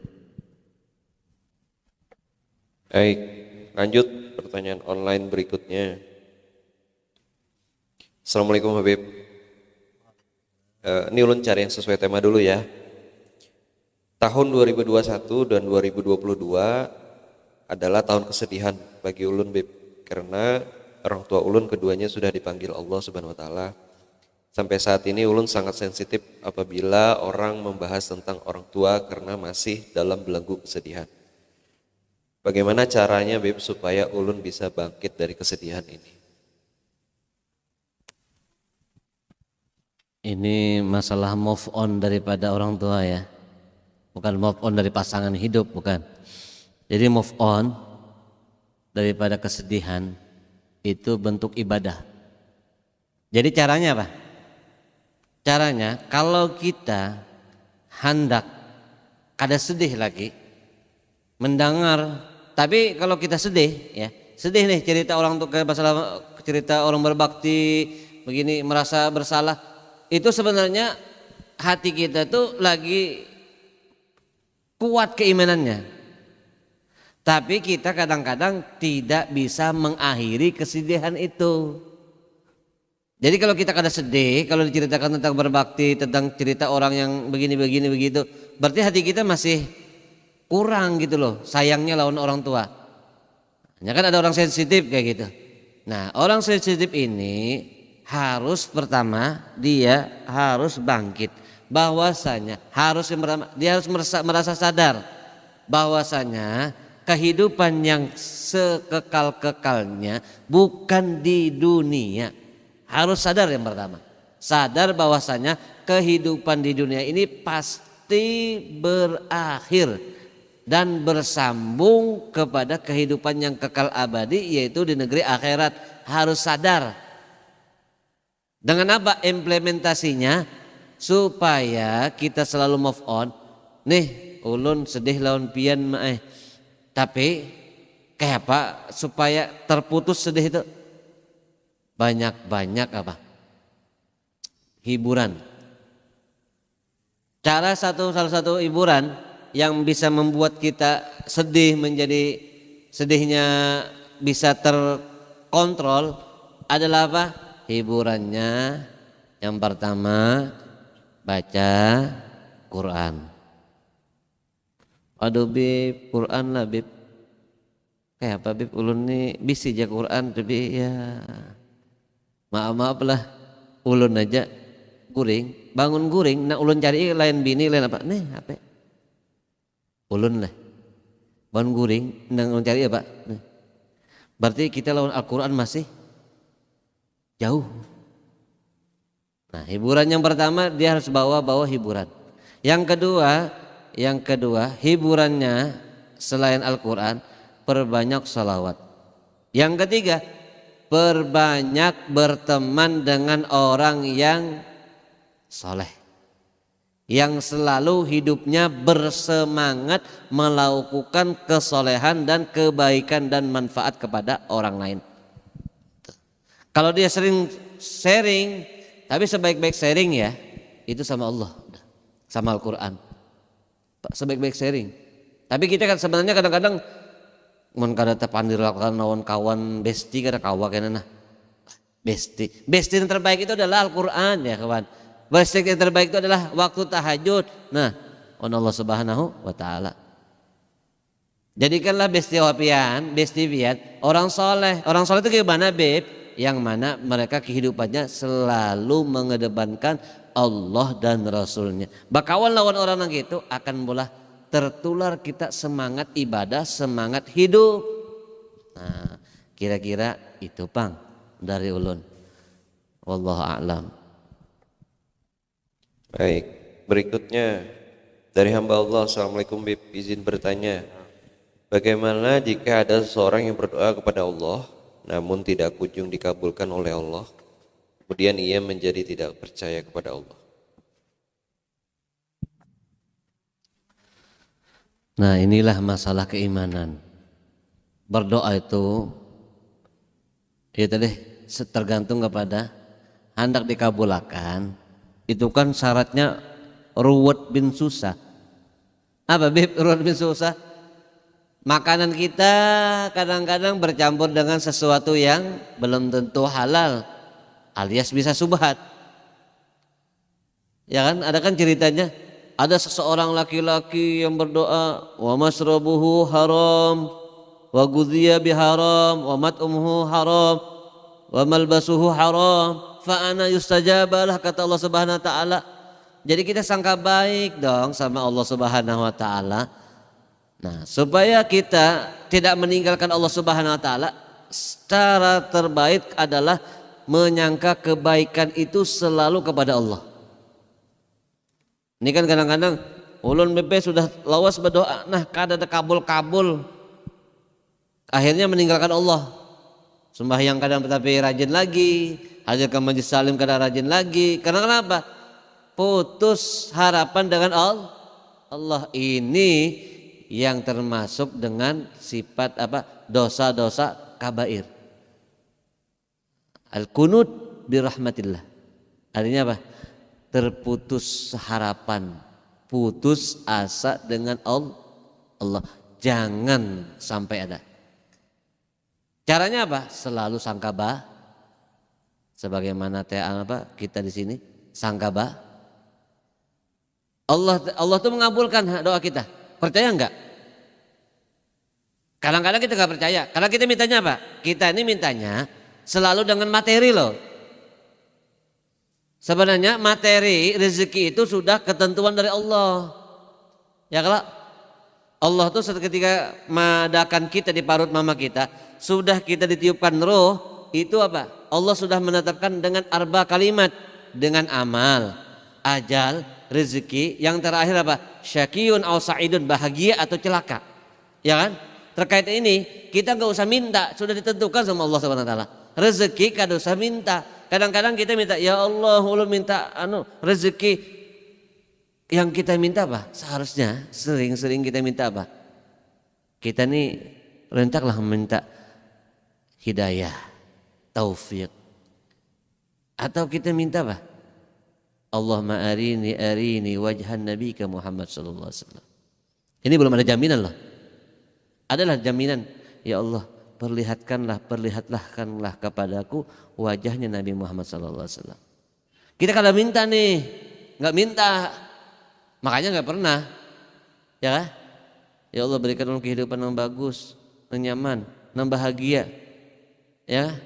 Baik, lanjut pertanyaan online berikutnya. Assalamualaikum Habib. Ini ulun cari yang sesuai tema dulu ya. Tahun 2021 dan 2022 adalah tahun kesedihan bagi ulun Habib, karena orang tua ulun keduanya sudah dipanggil Allah Subhanahu Wa Taala. Sampai saat ini ulun sangat sensitif apabila orang membahas tentang orang tua karena masih dalam belenggu kesedihan. Bagaimana caranya Bib supaya ulun bisa bangkit dari kesedihan ini? Ini masalah move on daripada orang tua ya. Bukan move on dari pasangan hidup, bukan. Jadi move on daripada kesedihan itu bentuk ibadah. Jadi caranya apa? Caranya kalau kita hendak kada sedih lagi mendengar, tapi kalau kita sedih ya, sedih nih cerita orang tuh kayak masalah cerita orang berbakti begini merasa bersalah, itu sebenarnya hati kita tuh lagi kuat keimanannya. Tapi kita kadang-kadang tidak bisa mengakhiri kesedihan itu. Jadi kalau kita kada sedih, kalau diceritakan tentang berbakti, tentang cerita orang yang begini-begini begitu, berarti hati kita masih kurang gitu loh, sayangnya lawan orang tua. Ya kan ada orang sensitif kayak gitu. Nah, orang sensitif ini harus pertama dia harus bangkit, bahwasanya dia harus merasa sadar bahwasanya kehidupan yang sekekal-kekalnya bukan di dunia. Harus sadar yang pertama. Sadar bahwasanya kehidupan di dunia ini pasti berakhir dan bersambung kepada kehidupan yang kekal abadi, yaitu di negeri akhirat. Harus sadar. Dengan apa implementasinya? Supaya kita selalu move on. Nih ulun sedih lawan pian mah tapi kayak apa supaya terputus sedih itu? Banyak-banyak apa? Hiburan. Salah satu hiburan yang bisa membuat kita sedih, menjadi sedihnya bisa terkontrol adalah apa? Hiburannya yang pertama baca Quran. Aduh Bib, Quran lah Bib. Kayak apa Bib, ulun nih bisi aja Quran tapi ya maaf lah, ulun aja guring, bangun guring, nah ulun cari lain bini lain apa? Nih apa? Ulun lah bangun guring, nang ulun cari apa? Nih. Berarti kita lawan Al-Quran masih jauh. Nah, hiburan yang pertama dia harus bawa hiburan. Yang kedua hiburannya selain Al-Quran, perbanyak salawat. Yang ketiga, perbanyak berteman dengan orang yang soleh, yang selalu hidupnya bersemangat melakukan kesolehan dan kebaikan dan manfaat kepada orang lain. Kalau dia sering sharing, tapi sebaik-baik sharing ya itu sama Allah, sama Al-Quran, sebaik-baik sharing. Tapi kita kan sebenarnya kadang-kadang mun kada tapandir lawan kawan besti kada kawa kenana. Besti yang terbaik itu adalah Al-Quran ya kawan. Besti yang terbaik itu adalah waktu tahajud. Nah, Allah Subhanahu wa taala. Jadikanlah besti pian orang soleh. Orang soleh itu gimana, Beb? Yang mana mereka kehidupannya selalu mengedepankan Allah dan Rasulnya. Bakawan lawan orang yang gitu akan mulai tertular kita semangat ibadah, semangat hidup. Nah, kira-kira itu Pang dari ulun. Wallahu a'lam. Baik, berikutnya dari hamba Allah. Assalamualaikum Bib, izin bertanya, bagaimana jika ada seseorang yang berdoa kepada Allah namun tidak kunjung dikabulkan oleh Allah, kemudian ia menjadi tidak percaya kepada Allah? Nah, inilah masalah keimanan. Berdoa itu ya tadi tergantung kepada hendak dikabulkan. Itu kan syaratnya ruwet bin susah. Apa Bib ruwet bin susah? Makanan kita kadang-kadang bercampur dengan sesuatu yang belum tentu halal, alias bisa subhat. Ya kan, ada kan ceritanya, ada seseorang laki-laki yang berdoa, wa masrabuhu haram, wa gudhiya biharam, wa mat'umuhu haram, wa malbasuhu haram, fa ana yustajabalah, kata Allah Subhanahu wa taala. Jadi kita sangka baik dong sama Allah Subhanahu wa taala. Nah, supaya kita tidak meninggalkan Allah Subhanahu wa taala, cara terbaik adalah menyangka kebaikan itu selalu kepada Allah. Ini kan kadang-kadang ulun BP sudah lawas berdoa, nah kada ada kabul-kabul. Akhirnya meninggalkan Allah. Sembahyang kadang tapi rajin lagi, hadir ke majlis salim kadang rajin lagi. Karena kenapa? Putus harapan dengan Allah. Ini yang termasuk dengan sifat apa? Dosa-dosa kabair. Al-qunut birahmatillah. Artinya apa? Terputus harapan, putus asa dengan Allah. Jangan sampai ada. Caranya apa? Selalu sangka bah. Sebagaimana kita di sini sangka bah. Allah tuh mengabulkan doa kita. Percaya enggak? Kadang-kadang kita nggak percaya. Karena kita mintanya apa? Kita ini mintanya selalu dengan materi loh. Sebenarnya materi rezeki itu sudah ketentuan dari Allah. Ya kalau Allah tuh ketika mengadakan kita di parut mama kita, sudah kita ditiupkan roh, itu apa? Allah sudah menetapkan dengan arba kalimat, dengan amal, ajal, rezeki, yang terakhir apa? Syakiyun aw sa'idun, bahagia atau celaka. Ya kan? Terkait ini kita nggak usah minta, sudah ditentukan sama Allah Subhanahu wa taala. Rezeki kada usah minta. Kadang-kadang kita minta, ya Allah, ulun minta rezeki. Yang kita minta apa? Seharusnya sering-sering kita minta apa? Kita nih rentaklah minta hidayah, taufik. Atau kita minta apa? Allahumma arini wajhan nabika Muhammad sallallahu alaihi wasallam. Ini belum ada jaminan loh. Adalah jaminan, ya Allah, perlihatkanlah kepadaku wajahnya Nabi Muhammad sallallahu alaihi wasallam. Kita kada minta nih, nggak minta. Makanya nggak pernah, ya kan? Ya Allah, berikan kehidupan yang bagus, yang nyaman, yang bahagia, ya.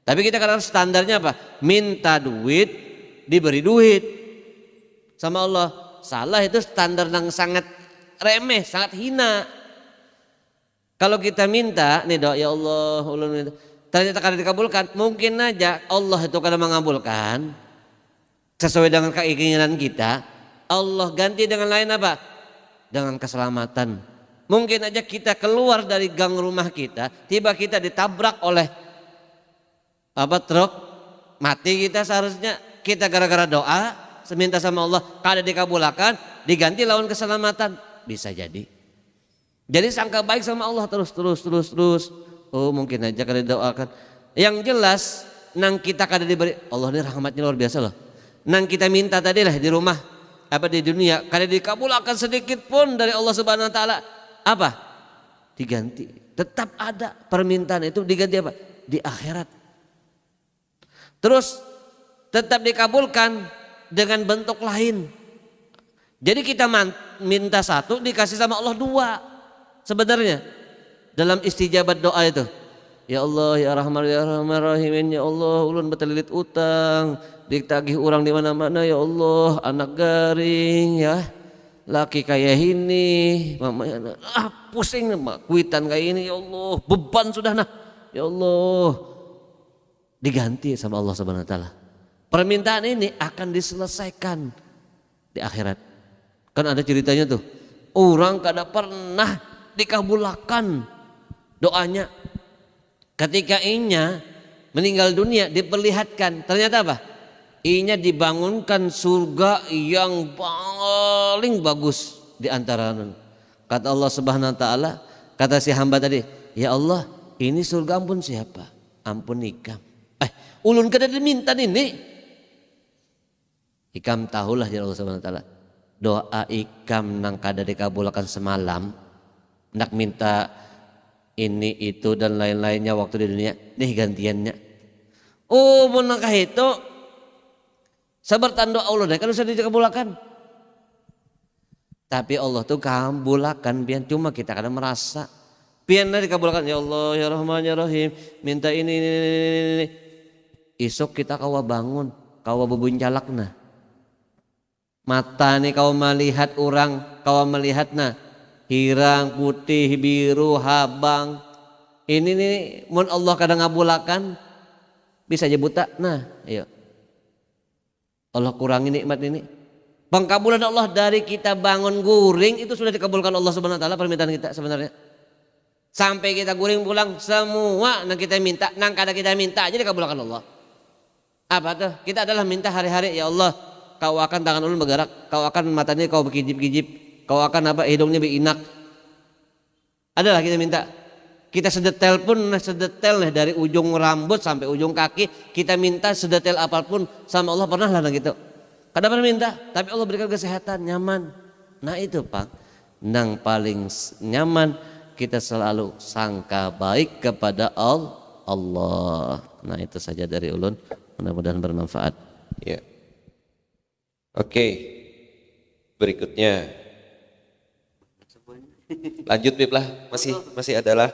Tapi kita kadang standarnya apa? Minta duit, diberi duit sama Allah. Salah, itu standar yang sangat remeh, sangat hina. Kalau kita minta, nih doa, ya Allah, ternyata kadang dikabulkan, mungkin aja Allah itu kadang mengabulkan sesuai dengan keinginan kita. Allah ganti dengan lain apa? Dengan keselamatan. Mungkin aja kita keluar dari gang rumah kita, tiba kita ditabrak oleh truk, mati kita seharusnya. Kita gara-gara doa, seminta sama Allah, kada dikabulkan, diganti lawan keselamatan. Bisa jadi. Jadi sangka baik sama Allah terus. Oh, mungkin aja kada didoakan. Yang jelas, nang kita kada diberi, Allah ini rahmatnya luar biasa loh. Nang kita minta tadi lah di rumah, di dunia, kada dikabulkan sedikit pun dari Allah Subhanahu wa taala, apa? Diganti. Tetap ada permintaan itu diganti apa? Di akhirat. Terus tetap dikabulkan dengan bentuk lain. Jadi kita minta satu, dikasih sama Allah dua. Sebenarnya dalam istijabat doa itu, ya Allah, ya Rahman, ya Rahman Rahimin, ya Allah, ulun betelilit utang, ditagih orang di mana-mana, ya Allah, anak garing, ya, laki kayak ini, mamanya, pusing, kuitan kayak ini, ya Allah, beban sudah nah, ya Allah, diganti sama Allah Subhanahu wa taala. Permintaan ini akan diselesaikan di akhirat. Kan ada ceritanya tuh, orang kada pernah dikabulkan doanya. Ketika inya meninggal dunia, diperlihatkan, ternyata apa? Inya dibangunkan surga yang paling bagus di antara. Kata Allah Subhanahu wa taala, kata si hamba tadi, ya Allah, ini surga ampun siapa? Ampun ikam. Ulun kada diminta ini. Ikam tahulah ya Allah Subhanahu wa taala. Doa ikam nang kada dikabulkan semalam, nak minta ini itu dan lain-lainnya waktu di dunia, nih gantiannya. Oh, menangkah itu sabar tanda Allah deh, kan sudah dikabulkan. Tapi Allah tuh kabulkan, biar cuma kita kadang merasa biar dikabulkan, ya Allah, ya Rahman, ya Rahim, minta ini. Isok kita kawa bangun, kawa bebuncalak nah. Mata nih kawa melihat orang, kawa melihat nah. Hirang, putih, biru, habang. Ini nih mun Allah kadang ngabulakan bisa aja buta. Nah, ayo. Allah kurangi nikmat ini. Pengkabulan Allah dari kita bangun guring itu sudah dikabulkan Allah Subhanahu wa taala permintaan kita sebenarnya. Sampai kita guring pulang semua nang kita minta, nang kada kita minta aja dikabulkan Allah. Apa tuh? Kita adalah minta hari-hari, ya Allah, kau akan tangan ulun bergerak, kau akan matanya kau berkijip-kijip, kau akan apa hidungnya berinak. Adalah kita minta. Kita sedetail pun, sedetail dari ujung rambut sampai ujung kaki, kita minta sedetail apapun sama Allah, pernah lah gitu. Kadang pernah minta, tapi Allah berikan kesehatan, nyaman. Nah itu Pak, nang paling nyaman kita selalu sangka baik kepada Allah. Nah itu saja dari ulun, mudah-mudahan bermanfaat. Ya. Oke. Berikutnya Lanjut Bib lah, masih adalah.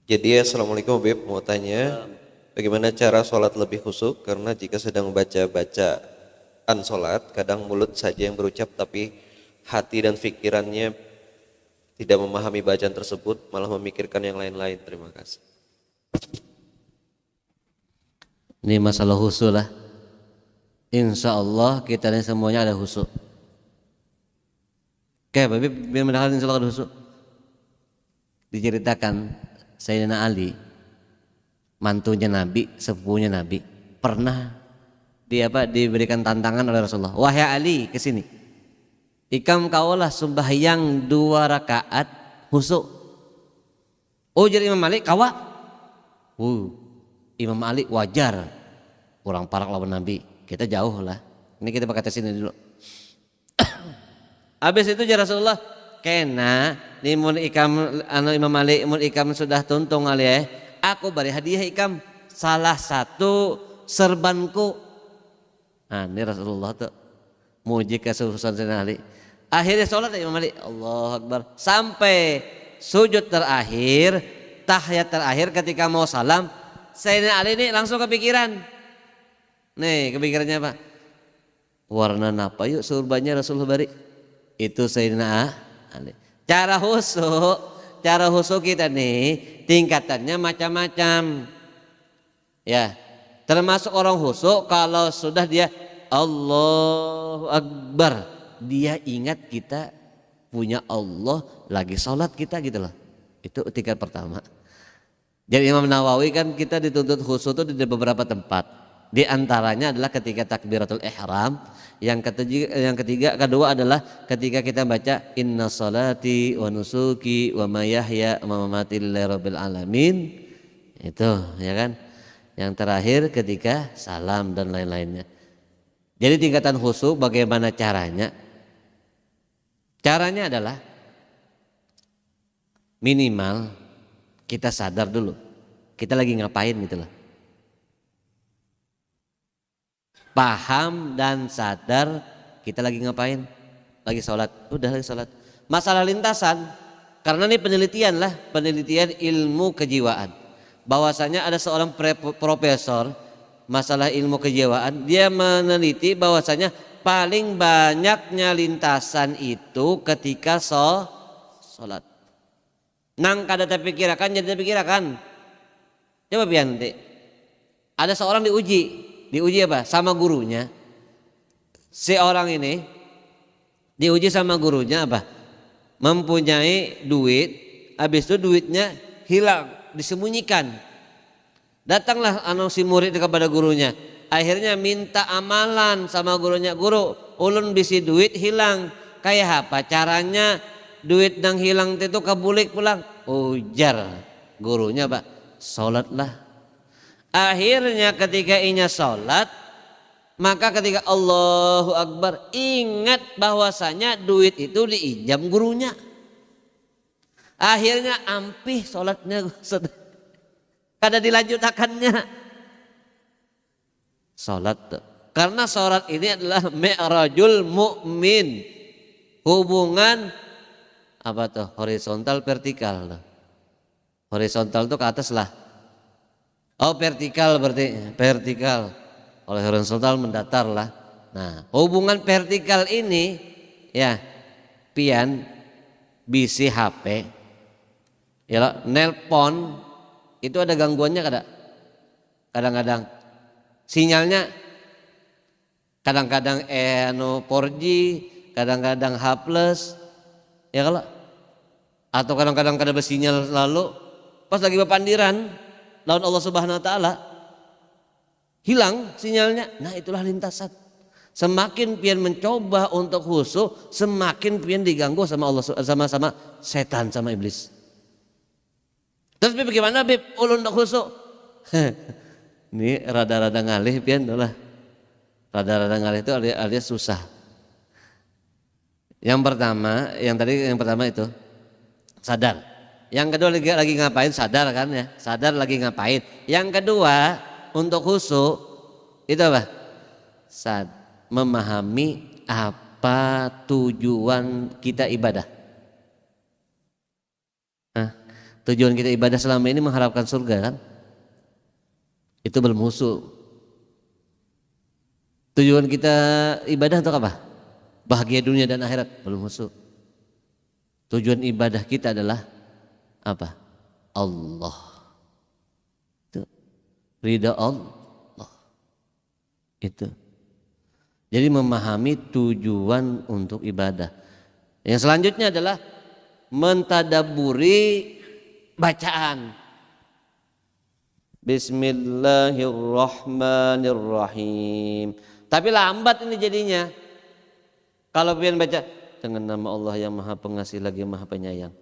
Jadi Assalamualaikum Bib, mau tanya bagaimana cara sholat lebih khusyuk karena jika sedang membaca bacaan sholat kadang mulut saja yang berucap tapi hati dan pikirannya tidak memahami bacaan tersebut malah memikirkan yang lain-lain. Terima kasih. Ini masalah khusyuk lah. Insya Allah kita ini semuanya ada khusyuk. Oke, Bapak biar mendengar insya Allah ada khusyuk. Diceritakan Sayyidina Ali, mantunya Nabi, sepupunya Nabi, pernah diberikan tantangan oleh Rasulullah. Wahai Ali, ke sini. Ikam kaulah sembahyang 2 rakaat khusyuk. Oh, jadi Imam Malik kawa? Imam Ali wajar kurang parak lawan Nabi. Kita jauh lah. Ini kita pakai tes ini dulu. Habis itu ya Rasulullah, kena ni mun ikam Imam Malik mun ikam sudah tuntung ali aku beri hadiah ikam salah satu serbanku. Nah, ini Rasulullah tuh muji kesuksesan Sayyidina Ali. Akhirnya sholat Imam Malik, Allahu Akbar, sampai sujud terakhir, tahiyat terakhir ketika mau salam, Sayyidina Ali ini langsung kepikiran. Nih, kepikirannya apa? Warna apa yuk surbannya Rasulullah bari? Itu Sayyidina Ali. Cara khusyuk kita nih tingkatannya macam-macam. Ya, termasuk orang khusyuk kalau sudah dia Allahu Akbar, dia ingat kita punya Allah lagi sholat kita gitu loh. Itu tingkat pertama. Jadi Imam Nawawi kan kita dituntut khusyuk itu di beberapa tempat. Di antaranya adalah ketika takbiratul ihram, yang ketiga kedua adalah ketika kita baca inna salati wa nusuki wa mayahya wa mamati lillahi rabbil alamin. Itu ya kan. Yang terakhir ketika salam dan lain-lainnya. Jadi tingkatan khusyuk bagaimana caranya? Caranya adalah minimal kita sadar dulu kita lagi ngapain gitu loh. Paham dan sadar kita lagi ngapain, lagi sholat, udah lagi sholat. Masalah lintasan, karena ini penelitian ilmu kejiwaan, bahwasanya ada seorang profesor masalah ilmu kejiwaan, dia meneliti bahwasanya paling banyaknya lintasan itu ketika sholat. Nang kada terpikirkan jadi terpikirkan. Coba pian nanti. Ada seorang diuji apa? Sama gurunya. Si orang ini diuji sama gurunya apa? Mempunyai duit, habis itu duitnya hilang, disembunyikan. Datanglah si murid kepada gurunya. Akhirnya minta amalan sama gurunya. Guru, ulun bisi duit hilang. Kayak apa caranya duit yang hilang itu kabulik pulang? Ujar gurunya pak, sholatlah. Akhirnya ketika inya sholat, maka ketika Allahu Akbar ingat bahwasanya duit itu diinjam gurunya. Akhirnya ampih sholatnya, kada dilanjutakannya. Sholat tuh. Karena sholat ini adalah mi'rajul mu'min, hubungan apa tuh, horizontal vertikal. Horizontal tuh ke atas lah. Oh vertikal berarti vertikal. Oleh horizontal mendatar lah. Nah hubungan vertikal ini ya pian bisi HP ya nelpon itu ada gangguannya kada? Kadang-kadang sinyalnya kadang-kadang 4G, kadang-kadang H+, ya kalau atau kadang-kadang kada bersinyal lalu pas lagi berpandiran lawan Allah Subhanahu wa taala hilang sinyalnya. Nah, itulah lintasan. Semakin pian mencoba untuk khusyuk, semakin pian diganggu sama Allah, sama setan, sama iblis. Terus bagaimana Bib ulun untuk khusyuk? Ini rada-rada ngalih pian lah. Rada-rada ngalih itu alias susah. Yang pertama itu sadar. Yang kedua lagi ngapain, sadar kan ya, sadar lagi ngapain. Yang kedua untuk khusyuk itu apa? Memahami apa tujuan kita ibadah. Tujuan kita ibadah selama ini mengharapkan surga kan? Itu belum khusyuk. Tujuan kita ibadah untuk apa? Bahagia dunia dan akhirat, belum khusyuk. Tujuan ibadah kita adalah apa? Allah. Itu ridha Allah. Itu. Jadi memahami tujuan untuk ibadah. Yang selanjutnya adalah mentadaburi bacaan. Bismillahirrahmanirrahim. Tapi lambat ini jadinya. Kalau pengen baca dengan nama Allah yang Maha Pengasih lagi Maha Penyayang.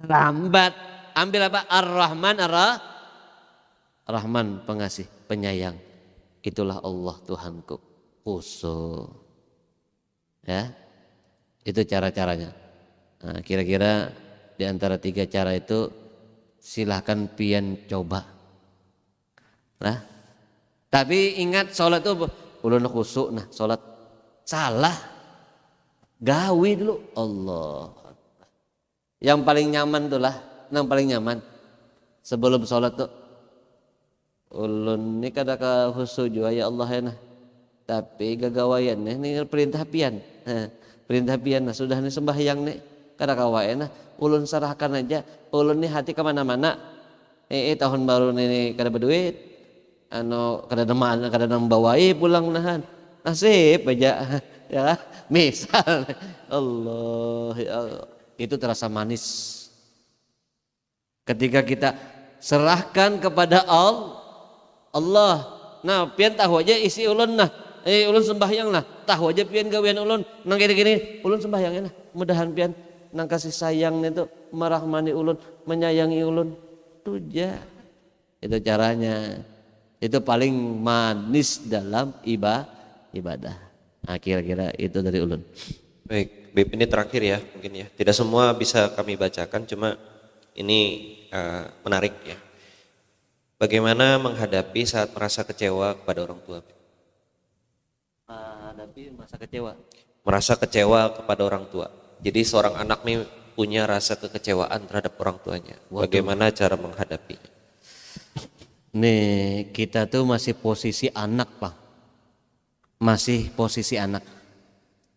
Lambat. Ambil apa? Ar-Rahman, Ar-Rahman pengasih, penyayang. Itulah Allah Tuhanku. Khusyuk. Ya. Itu cara-caranya. Nah, kira-kira di antara 3 cara itu silahkan pian coba. Nah, tapi ingat sholat itu ulun khusyuk. Nah, sholat salah. Gawi dulu Allah. Yang paling nyaman tuh lah, yang paling nyaman sebelum sholat tuh ulun ini kada ka khusyuk juga ya Allah ya nah. Tapi gagawayan ini perintah pian. Perintah pian nah sudah nih sembahyang nih kada kawayan nah ulun serahkan aja. Ulun nih hati kemana-mana. Tahun baru ini kada berduit. Kada nambawai pulang nahan. Nasib aja ya misal Allah ya Allah. Itu terasa manis ketika kita serahkan kepada Allah. Nah pian tahu aja isi ulun nah ulun sembahyang lah tahu aja pian gawean ulun nang gini ulun sembahyang nah mudahan pian nang kasih sayang itu merahmani ulun menyayangi ulun tuja. Itu caranya, itu paling manis dalam ibadah. Nah, kira-kira itu dari ulun. Baik, Bib, ini terakhir ya mungkin ya. Tidak semua bisa kami bacakan, cuma ini menarik ya. Bagaimana menghadapi saat merasa kecewa kepada orang tua? Menghadapi masa kecewa. Merasa kecewa kepada orang tua. Jadi seorang anak nih punya rasa kekecewaan terhadap orang tuanya. Bagaimana cara menghadapinya? Nih kita tuh masih posisi anak Pak. Masih posisi anak.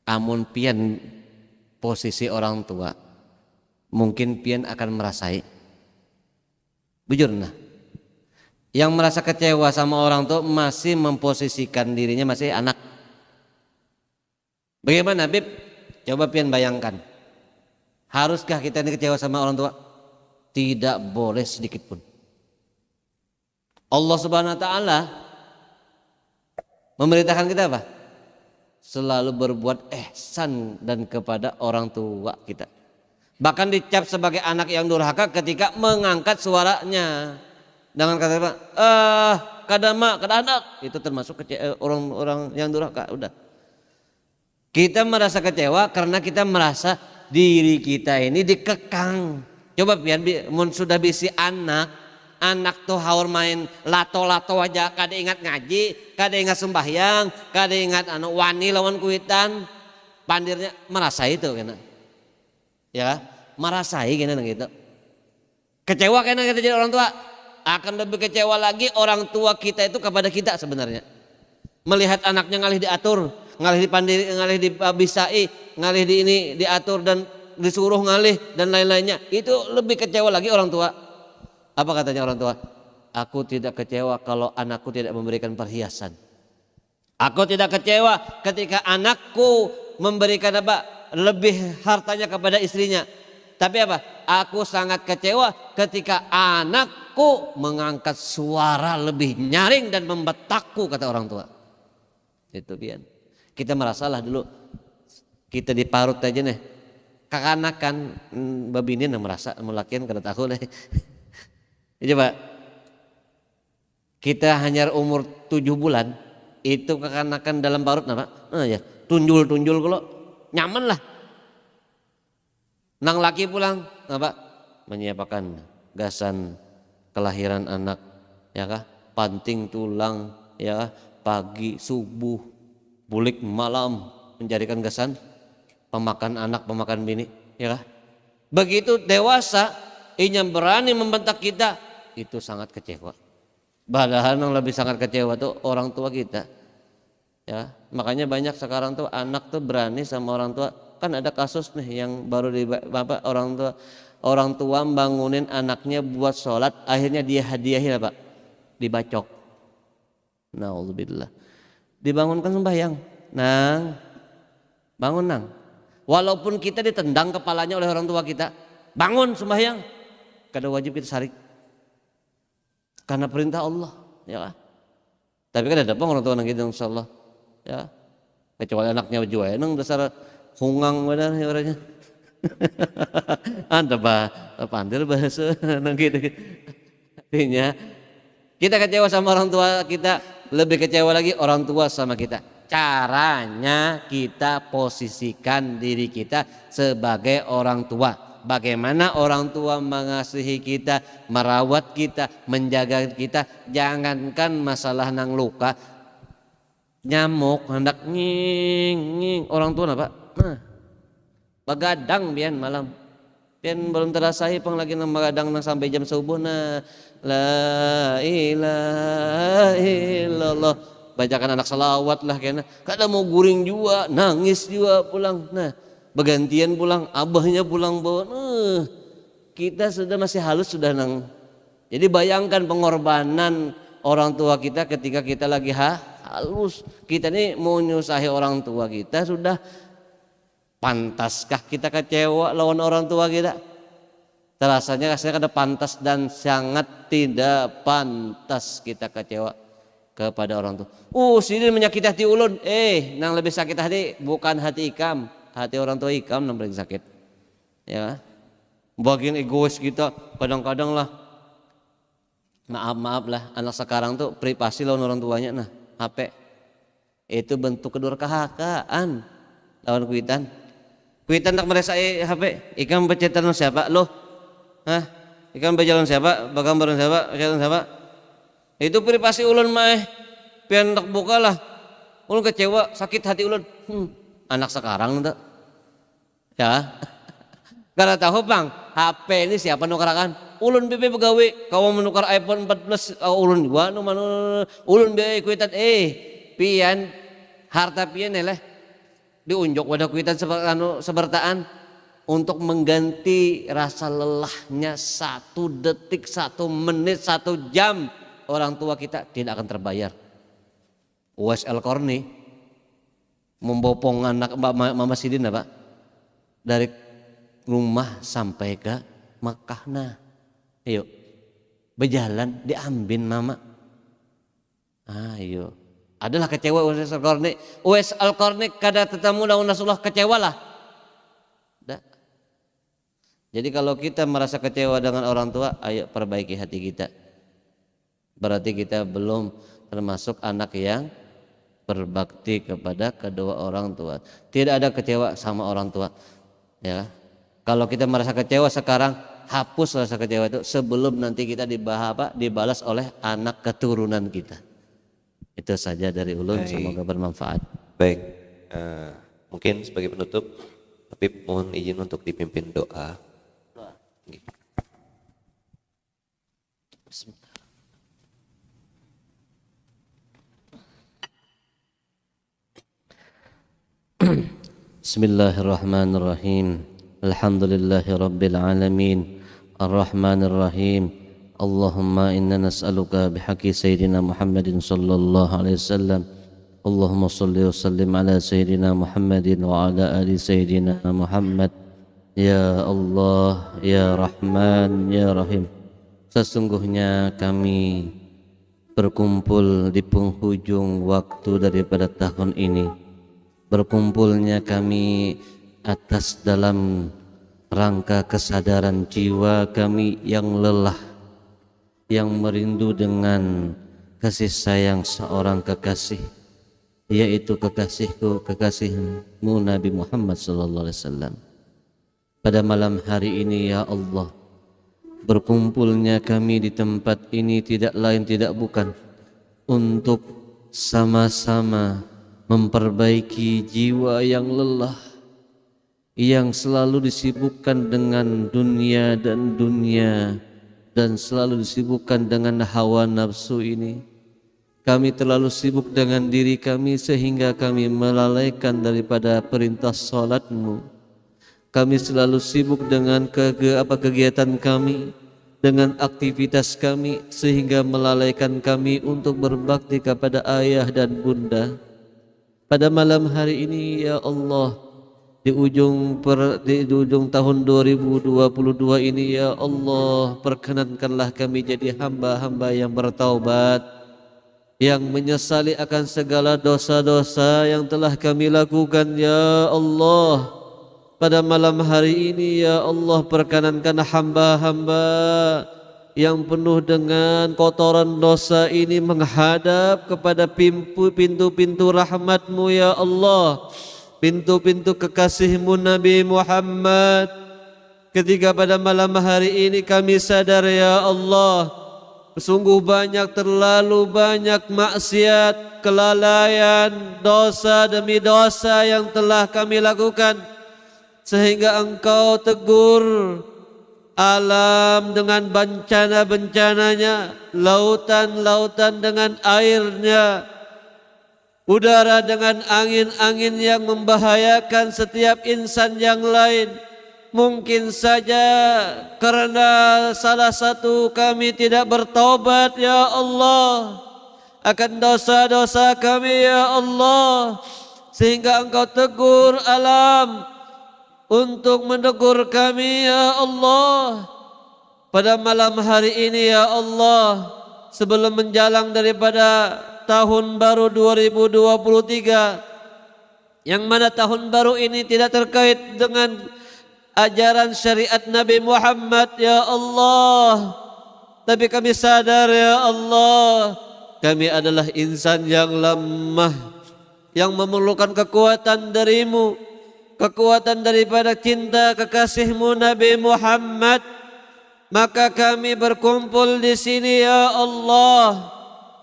Amun pian posisi orang tua, mungkin pian akan merasai. Bujur nah. Yang merasa kecewa sama orang tua masih memposisikan dirinya masih anak. Bagaimana Bib? Coba pian bayangkan. Haruskah kita ini kecewa sama orang tua? Tidak boleh sedikit pun. Allah Subhanahu wa taala memerintahkan kita apa? Selalu berbuat ihsan dan kepada orang tua kita. Bahkan dicap sebagai anak yang durhaka ketika mengangkat suaranya dengan kata apa? Kada anak. Itu termasuk orang-orang yang durhaka. Udah. Kita merasa kecewa karena kita merasa diri kita ini dikekang. Coba pian mun sudah bisi anak tuh haur main lato-lato aja, kada ingat ngaji, kada ingat sembahyang, kada ingat wani lawan kuitan, pandirnya merasa itu kena. Ya, merasai kena gitu. Kecewa kena kita jadi orang tua. Akan lebih kecewa lagi orang tua kita itu kepada kita sebenarnya. Melihat anaknya ngalih diatur, ngalih dipandiri, ngalih dibisai, ngalih di ini diatur dan disuruh ngalih dan lain-lainnya. Itu lebih kecewa lagi orang tua. Apa katanya orang tua? Aku tidak kecewa kalau anakku tidak memberikan perhiasan. Aku tidak kecewa ketika anakku memberikan apa? Lebih hartanya kepada istrinya. Tapi apa? Aku sangat kecewa ketika anakku mengangkat suara lebih nyaring dan membetakku, kata orang tua. Itu pian. Kita merasalah dulu kita diparut aja nih. Kakanakan babinin yang merasa melakian kada tahu nih. Coba kita hanya umur 7 bulan itu kekanakan dalam parut apa? Ya tunjul kalau nyaman lah. Nang laki pulang apa? menyiapkan gasan kelahiran anak, ya kah? Panting tulang, ya kah? Pagi, subuh, bulik malam mencarikan gasan pemakan anak, pemakan bini, ya kah? Begitu dewasa, yang berani membentak kita, itu sangat kecewa. Padahal yang lebih sangat kecewa tuh orang tua kita. Ya, makanya banyak sekarang tuh anak tuh berani sama orang tua. Kan ada kasus nih yang baru di orang tua bangunin anaknya buat sholat, akhirnya dia hadiahin apa? Dibacok. Nauzubillah. Dibangunkan sembahyang, nang, bangun nang. Walaupun kita ditendang kepalanya oleh orang tua kita, bangun sembahyang. Kada wajib kita sarik. Karena perintah Allah, ya. Tapi kan ada orang tua nang gitu insyaallah, ya. Kecuali anaknya juga nang dasar hungang benar ya orangnya. Anda pandai bahasa nang gitu. Artinya kita kecewa sama orang tua kita, lebih kecewa lagi orang tua sama kita. Caranya kita posisikan diri kita sebagai orang tua. Bagaimana orang tua mengasihi kita, merawat kita, menjaga kita. Jangankan masalah nang luka, nyamuk hendak nging orang tua apa? Nah, begadang bian malam. Pian belum terasai pang lagi nang begadang nang sampai jam subuh na la ilaha illallah. Bacakan anak salawat lah kena. Kadang mau guring juga, nangis juga pulang. Nah, bergantian pulang, abahnya pulang bawa. Kita sudah masih halus sudah nang. Jadi bayangkan pengorbanan orang tua kita ketika kita lagi halus. Kita nih mau nyusahi orang tua kita, sudah pantaskah kita kecewa lawan orang tua kita? Terasanya kada pantas dan sangat tidak pantas kita kecewa kepada orang tua. Sini menyakiti hati ulun. Nang lebih sakit hati bukan hati ikam, hati orang tua ikam nang paling sakit. Ya. Bagian egois kita kadang-kadang lah. Maaf lah, anak sekarang tuh privasi lawan orang tuanya. Nah, HP itu bentuk kedurhakaan lawan kuitan. Kuitan tak merasa HP, ikam bercetan siapa loh? Hah? Ikam berjalan siapa? Bagambaran siapa? Berjalan siapa? Itu privasi ulun mah. Pian tak buka lah. Ulun kecewa, sakit hati ulun. Anak sekarang tak. Ya. Karena tahu bang, HP ini siapa nukarakan? Ulun BP pegawai, kau menukar iPhone 14, ulun juga, ulun BP kuitan, pian harta pian lah, diunjuk wadah kuitan sebertaan untuk mengganti rasa lelahnya 1 detik, 1 menit, 1 jam orang tua kita tidak akan terbayar. Uwais Al-Qarni membopong anak Mama Sidin apa? Dari rumah sampai ke Makkah. Nah, ayo berjalan diambil mama. Ayo, adalah kecewa Uwais Al-Qarni. Uwais Al-Qarni kada tetamu lawan Rasulullah kecewa lah. Jadi kalau kita merasa kecewa dengan orang tua, ayo perbaiki hati kita. Berarti kita belum termasuk anak yang berbakti kepada kedua orang tua. Tidak ada kecewa sama orang tua. Ya. Kalau kita merasa kecewa sekarang, hapus rasa kecewa itu sebelum nanti kita dibalas oleh anak keturunan kita. Itu saja dari ulun. Baik. Semoga bermanfaat. Baik, mungkin sebagai penutup, tapi mohon izin untuk dipimpin doa. Bismillahirrahmanirrahim. Alhamdulillahirabbil alamin. Arrahmanirrahim. Allahumma inna nas'aluka bihaqqi sayyidina Muhammadin sallallahu alaihi wasallam. Allahumma shalli wa sallim ala sayyidina Muhammadin wa ala ali sayyidina Muhammad. Ya Allah, ya Rahman, ya Rahim. Sesungguhnya kami berkumpul di penghujung waktu daripada tahun ini. Berkumpulnya kami atas dalam rangka kesadaran jiwa kami yang lelah, yang merindu dengan kasih sayang seorang kekasih, yaitu kekasihku, kekasihmu Nabi Muhammad sallallahu alaihi wasallam. Pada malam hari ini ya Allah, berkumpulnya kami di tempat ini tidak lain tidak bukan untuk sama-sama memperbaiki jiwa yang lelah, yang selalu disibukkan dengan dunia dan selalu disibukkan dengan hawa nafsu ini. Kami terlalu sibuk dengan diri kami sehingga kami melalaikan daripada perintah salatmu. Kami selalu sibuk dengan kegiatan kami, dengan aktivitas kami, sehingga melalaikan kami untuk berbakti kepada ayah dan bunda. Pada malam hari ini ya Allah, di ujung tahun 2022 ini ya Allah, perkenankanlah kami jadi hamba-hamba yang bertaubat, yang menyesali akan segala dosa-dosa yang telah kami lakukan ya Allah. Pada malam hari ini ya Allah, perkenankan hamba-hamba yang penuh dengan kotoran dosa ini menghadap kepada pintu-pintu rahmat-Mu ya Allah, pintu-pintu kekasih-Mu Nabi Muhammad. Ketika pada malam hari ini kami sadar ya Allah, sungguh terlalu banyak maksiat, kelalaian, dosa demi dosa yang telah kami lakukan, sehingga Engkau tegur alam dengan bencana-bencananya, lautan-lautan dengan airnya, udara dengan angin-angin yang membahayakan setiap insan yang lain. Mungkin saja karena salah satu kami tidak bertaubat ya Allah akan dosa-dosa kami ya Allah, sehingga Engkau tegur alam untuk menegur kami ya Allah. Pada malam hari ini ya Allah, sebelum menjalang daripada tahun baru 2023, yang mana tahun baru ini tidak terkait dengan ajaran syariat Nabi Muhammad ya Allah, tapi kami sadar ya Allah, kami adalah insan yang lemah, yang memerlukan kekuatan darimu, kekuatan daripada cinta kekasih-Mu Nabi Muhammad. Maka kami berkumpul di sini ya Allah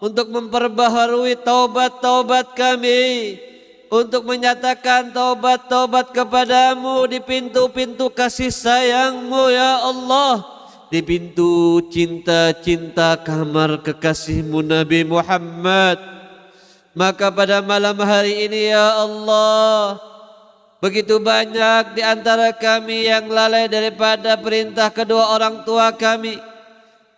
untuk memperbaharui taubat-taubat kami, untuk menyatakan taubat-taubat kepadamu di pintu-pintu kasih sayang-Mu ya Allah, di pintu cinta-cinta kamar kekasih-Mu Nabi Muhammad. Maka pada malam hari ini ya Allah, begitu banyak di antara kami yang lalai daripada perintah kedua orang tua kami,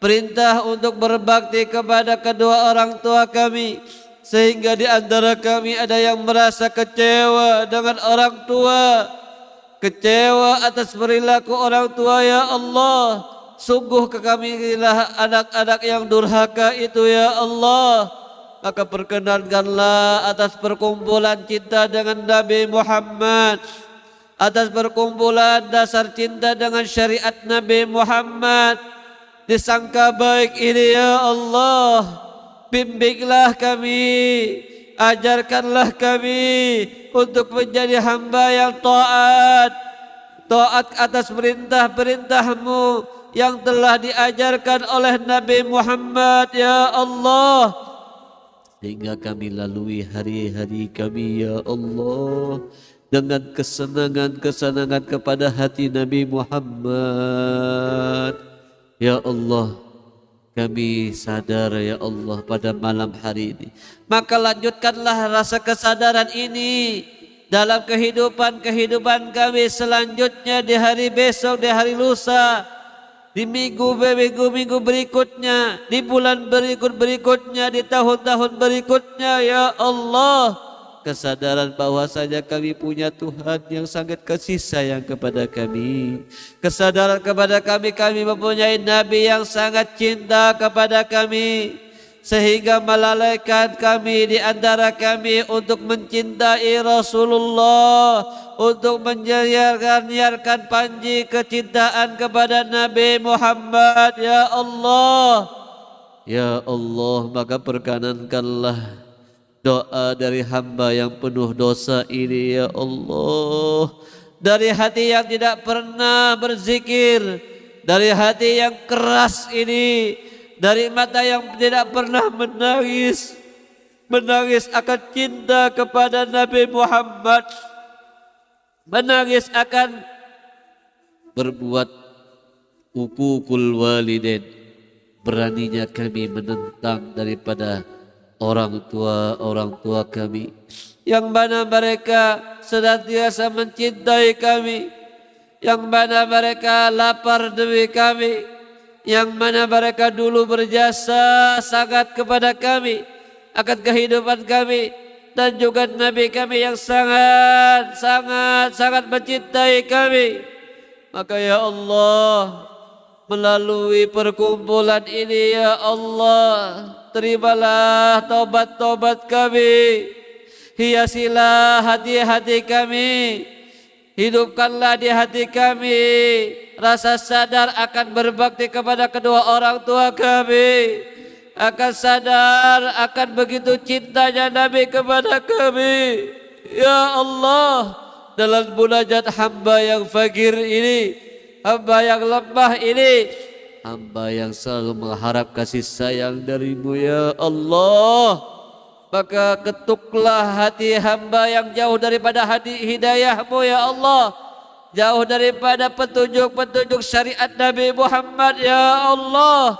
perintah untuk berbakti kepada kedua orang tua kami, sehingga di antara kami ada yang merasa kecewa dengan orang tua, kecewa atas perilaku orang tua ya Allah. Sungguh kamilah anak-anak yang durhaka itu ya Allah. Maka perkenankanlah atas perkumpulan cinta dengan Nabi Muhammad, atas perkumpulan dasar cinta dengan syariat Nabi Muhammad, disangka baik ini ya Allah, bimbinglah kami, ajarkanlah kami untuk menjadi hamba yang taat atas perintah-perintah-Mu yang telah diajarkan oleh Nabi Muhammad ya Allah, sehingga kami lalui hari-hari kami ya Allah dengan kesenangan-kesenangan kepada hati Nabi Muhammad ya Allah. Kami sadar ya Allah pada malam hari ini, maka lanjutkanlah rasa kesadaran ini dalam kehidupan kami selanjutnya, di hari besok, di hari lusa, di minggu berikutnya, di bulan berikutnya, di tahun-tahun berikutnya ya Allah. Kesadaran bahwasanya kami punya Tuhan yang sangat kasih sayang kepada kami, kesadaran kepada kami mempunyai Nabi yang sangat cinta kepada kami, sehingga melalaikan kami di antara kami untuk mencintai Rasulullah, untuk menyiarkan panji kecintaan kepada Nabi Muhammad ya Allah. Ya Allah, maka perkenankanlah doa dari hamba yang penuh dosa ini ya Allah, dari hati yang tidak pernah berzikir, dari hati yang keras ini, dari mata yang tidak pernah menangis, menangis akan cinta kepada Nabi Muhammad, menangis akan berbuat ukukul walidain, beraninya kami menentang daripada orang tua kami, yang mana mereka senantiasa mencintai kami, yang mana mereka lapar demi kami, yang mana mereka dulu berjasa sangat kepada kami akan kehidupan kami, dan juga Nabi kami yang sangat mencintai kami. Maka ya Allah, melalui perkumpulan ini ya Allah, terimalah taubat-taubat kami, hiasilah hati-hati kami, hidupkanlah di hati kami rasa sadar akan berbakti kepada kedua orang tua kami, akan sadar akan begitu cintanya Nabi kepada kami. Ya Allah, dalam munajat hamba yang fakir ini, hamba yang lemah ini, hamba yang selalu mengharap kasih sayang darimu ya Allah, maka ketuklah hati hamba yang jauh daripada hati hidayahmu ya Allah, jauh daripada petunjuk-petunjuk syariat Nabi Muhammad ya Allah,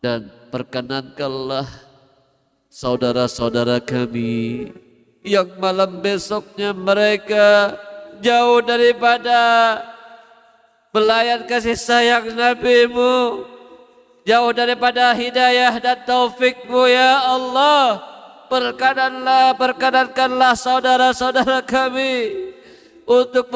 dan perkenankanlah saudara-saudara kami yang malam besoknya mereka jauh daripada pelayan kasih sayang Nabi-Mu, jauh daripada hidayah dan taufikmu ya Allah. Perkenankanlah saudara-saudara kami untuk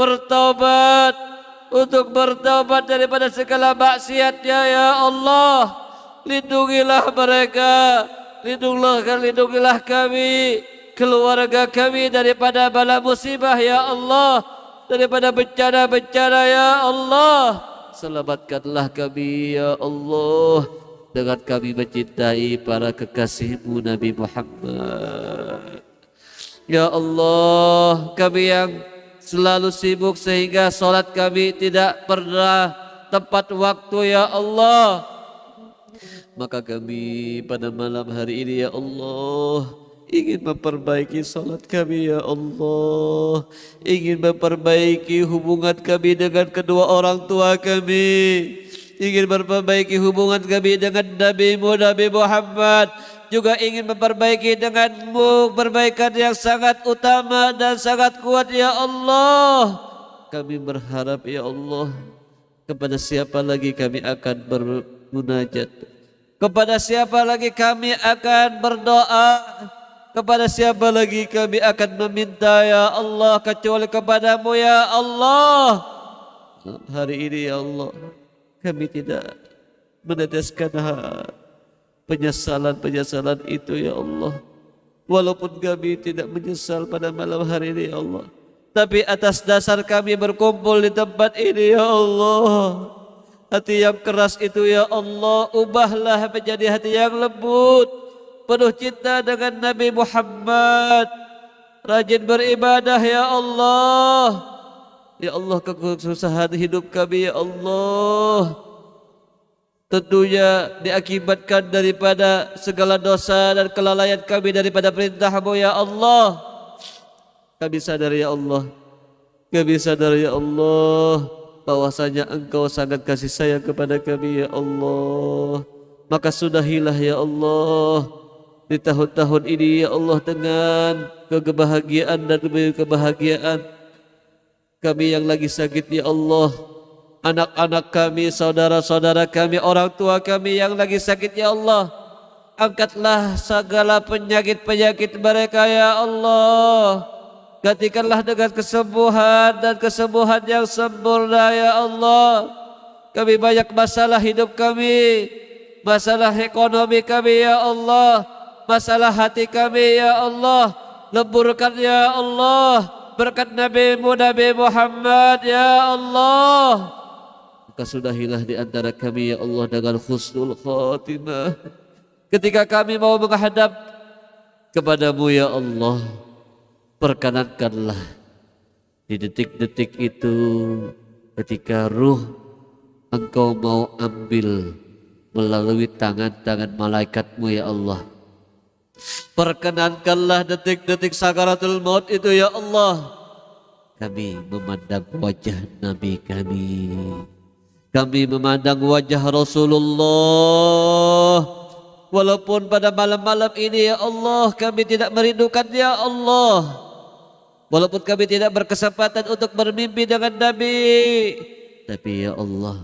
bertaubat daripada segala maksiatnya ya Allah. Lindungilah mereka, lindungilah kami, keluarga kami daripada bala musibah ya Allah, daripada bencana-bencana ya Allah. Selamatkanlah kami ya Allah, dengan kami mencintai para kekasih-Mu Nabi Muhammad. Ya Allah, kami yang selalu sibuk sehingga salat kami tidak pernah tepat waktu ya Allah, maka kami pada malam hari ini ya Allah ingin memperbaiki salat kami ya Allah, ingin memperbaiki hubungan kami dengan kedua orang tua kami, ingin memperbaiki hubungan kami dengan Nabi-Mu Nabi Muhammad, juga ingin memperbaiki denganmu perbaikan yang sangat utama dan sangat kuat ya Allah. Kami berharap ya Allah, kepada siapa lagi kami akan bermunajat, kepada siapa lagi kami akan berdoa, kepada siapa lagi kami akan meminta ya Allah kecuali kepadamu ya Allah. Hari ini ya Allah, kami tidak meneteskan penyesalan itu ya Allah. Walaupun kami tidak menyesal pada malam hari ini ya Allah, tapi atas dasar kami berkumpul di tempat ini ya Allah, hati yang keras itu ya Allah, ubahlah menjadi hati yang lembut, penuh cinta dengan Nabi Muhammad, rajin beribadah ya Allah. Ya Allah, kesusahan hidup kami ya Allah tentunya diakibatkan daripada segala dosa dan kelalaian kami daripada perintah-Mu ya Allah. Kami sadar ya Allah, bahwasanya Engkau sangat kasih sayang kepada kami ya Allah. Maka sudahilah ya Allah di tahun-tahun ini ya Allah dengan kebahagiaan dan kebahagiaan kami yang lagi sakit ya Allah, anak-anak kami, saudara-saudara kami, orang tua kami yang lagi sakit ya Allah. Angkatlah segala penyakit-penyakit mereka ya Allah, gantikanlah dengan kesembuhan dan kesembuhan yang sempurna ya Allah. Kami banyak masalah hidup kami, masalah ekonomi kami ya Allah, masalah hati kami ya Allah. Lemburkan ya Allah berkat Nabi-Mu Nabi Muhammad ya Allah. Maka sudahilah di antara kami ya Allah dengan husnul khatimah ketika kami mau menghadap kepadamu ya Allah. Perkenankanlah di detik-detik itu ketika ruh Engkau mau ambil melalui tangan-tangan malaikat-Mu ya Allah. Perkenankanlah detik-detik sakaratul maut itu ya Allah. Kami memandang wajah Nabi kami. Kami memandang wajah Rasulullah. Walaupun pada malam-malam ini ya Allah kami tidak merindukan ya Allah. Walaupun kami tidak berkesempatan untuk bermimpi dengan Nabi. Tapi ya Allah,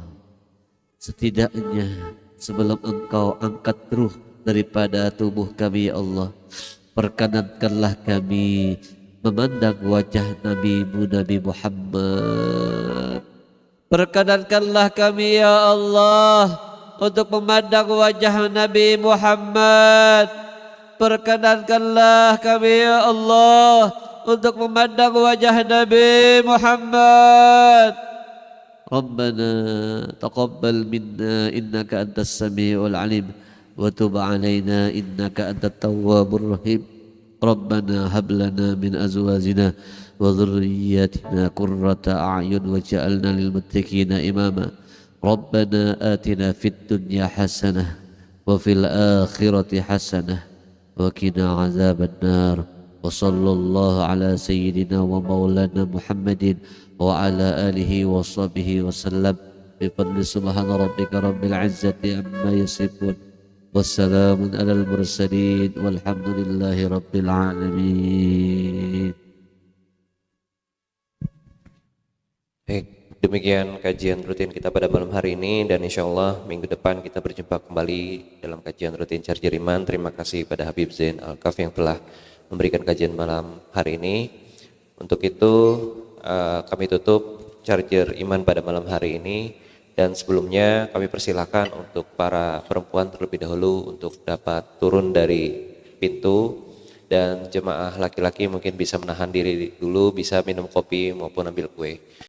setidaknya sebelum Engkau angkat ruh daripada tubuh kami ya Allah, perkenankanlah kami memandang wajah Nabi-Mu Nabi Muhammad. Perkenankanlah kami ya Allah untuk memandang wajah Nabi Muhammad. Perkenankanlah kami ya Allah untuk memandang wajah Nabi Muhammad. Rabbana taqabbal minna innaka antas samiul alim wa tub alaina innaka antat tawwabur rahim. Rabbana hab lana min azwajina wa dhurriyyatina qurrata a'yun waj'alna lil muttaqina imama. Rabbana atina fid dunya hasanah wa fil akhirati hasanah wa qina azaban nar. Wa sallallahu ala sayyidina wa maulana Muhammadin wa ala alihi wa sahbihi wa sallam. Bi fadli subhana rabbika rabbil izzati amma yasifun. Wassalamun alal mursalin walhamdulillahi rabbil alamin. Baik, demikian kajian rutin kita pada malam hari ini, dan insya Allah minggu depan kita berjumpa kembali dalam kajian rutin Charger Iman. Terima kasih pada Habib Zain Al-Kaf yang telah memberikan kajian malam hari ini. Untuk itu kami tutup Charger Iman pada malam hari ini, dan sebelumnya kami persilakan untuk para perempuan terlebih dahulu untuk dapat turun dari pintu, dan jemaah laki-laki mungkin bisa menahan diri dulu, bisa minum kopi maupun ambil kue.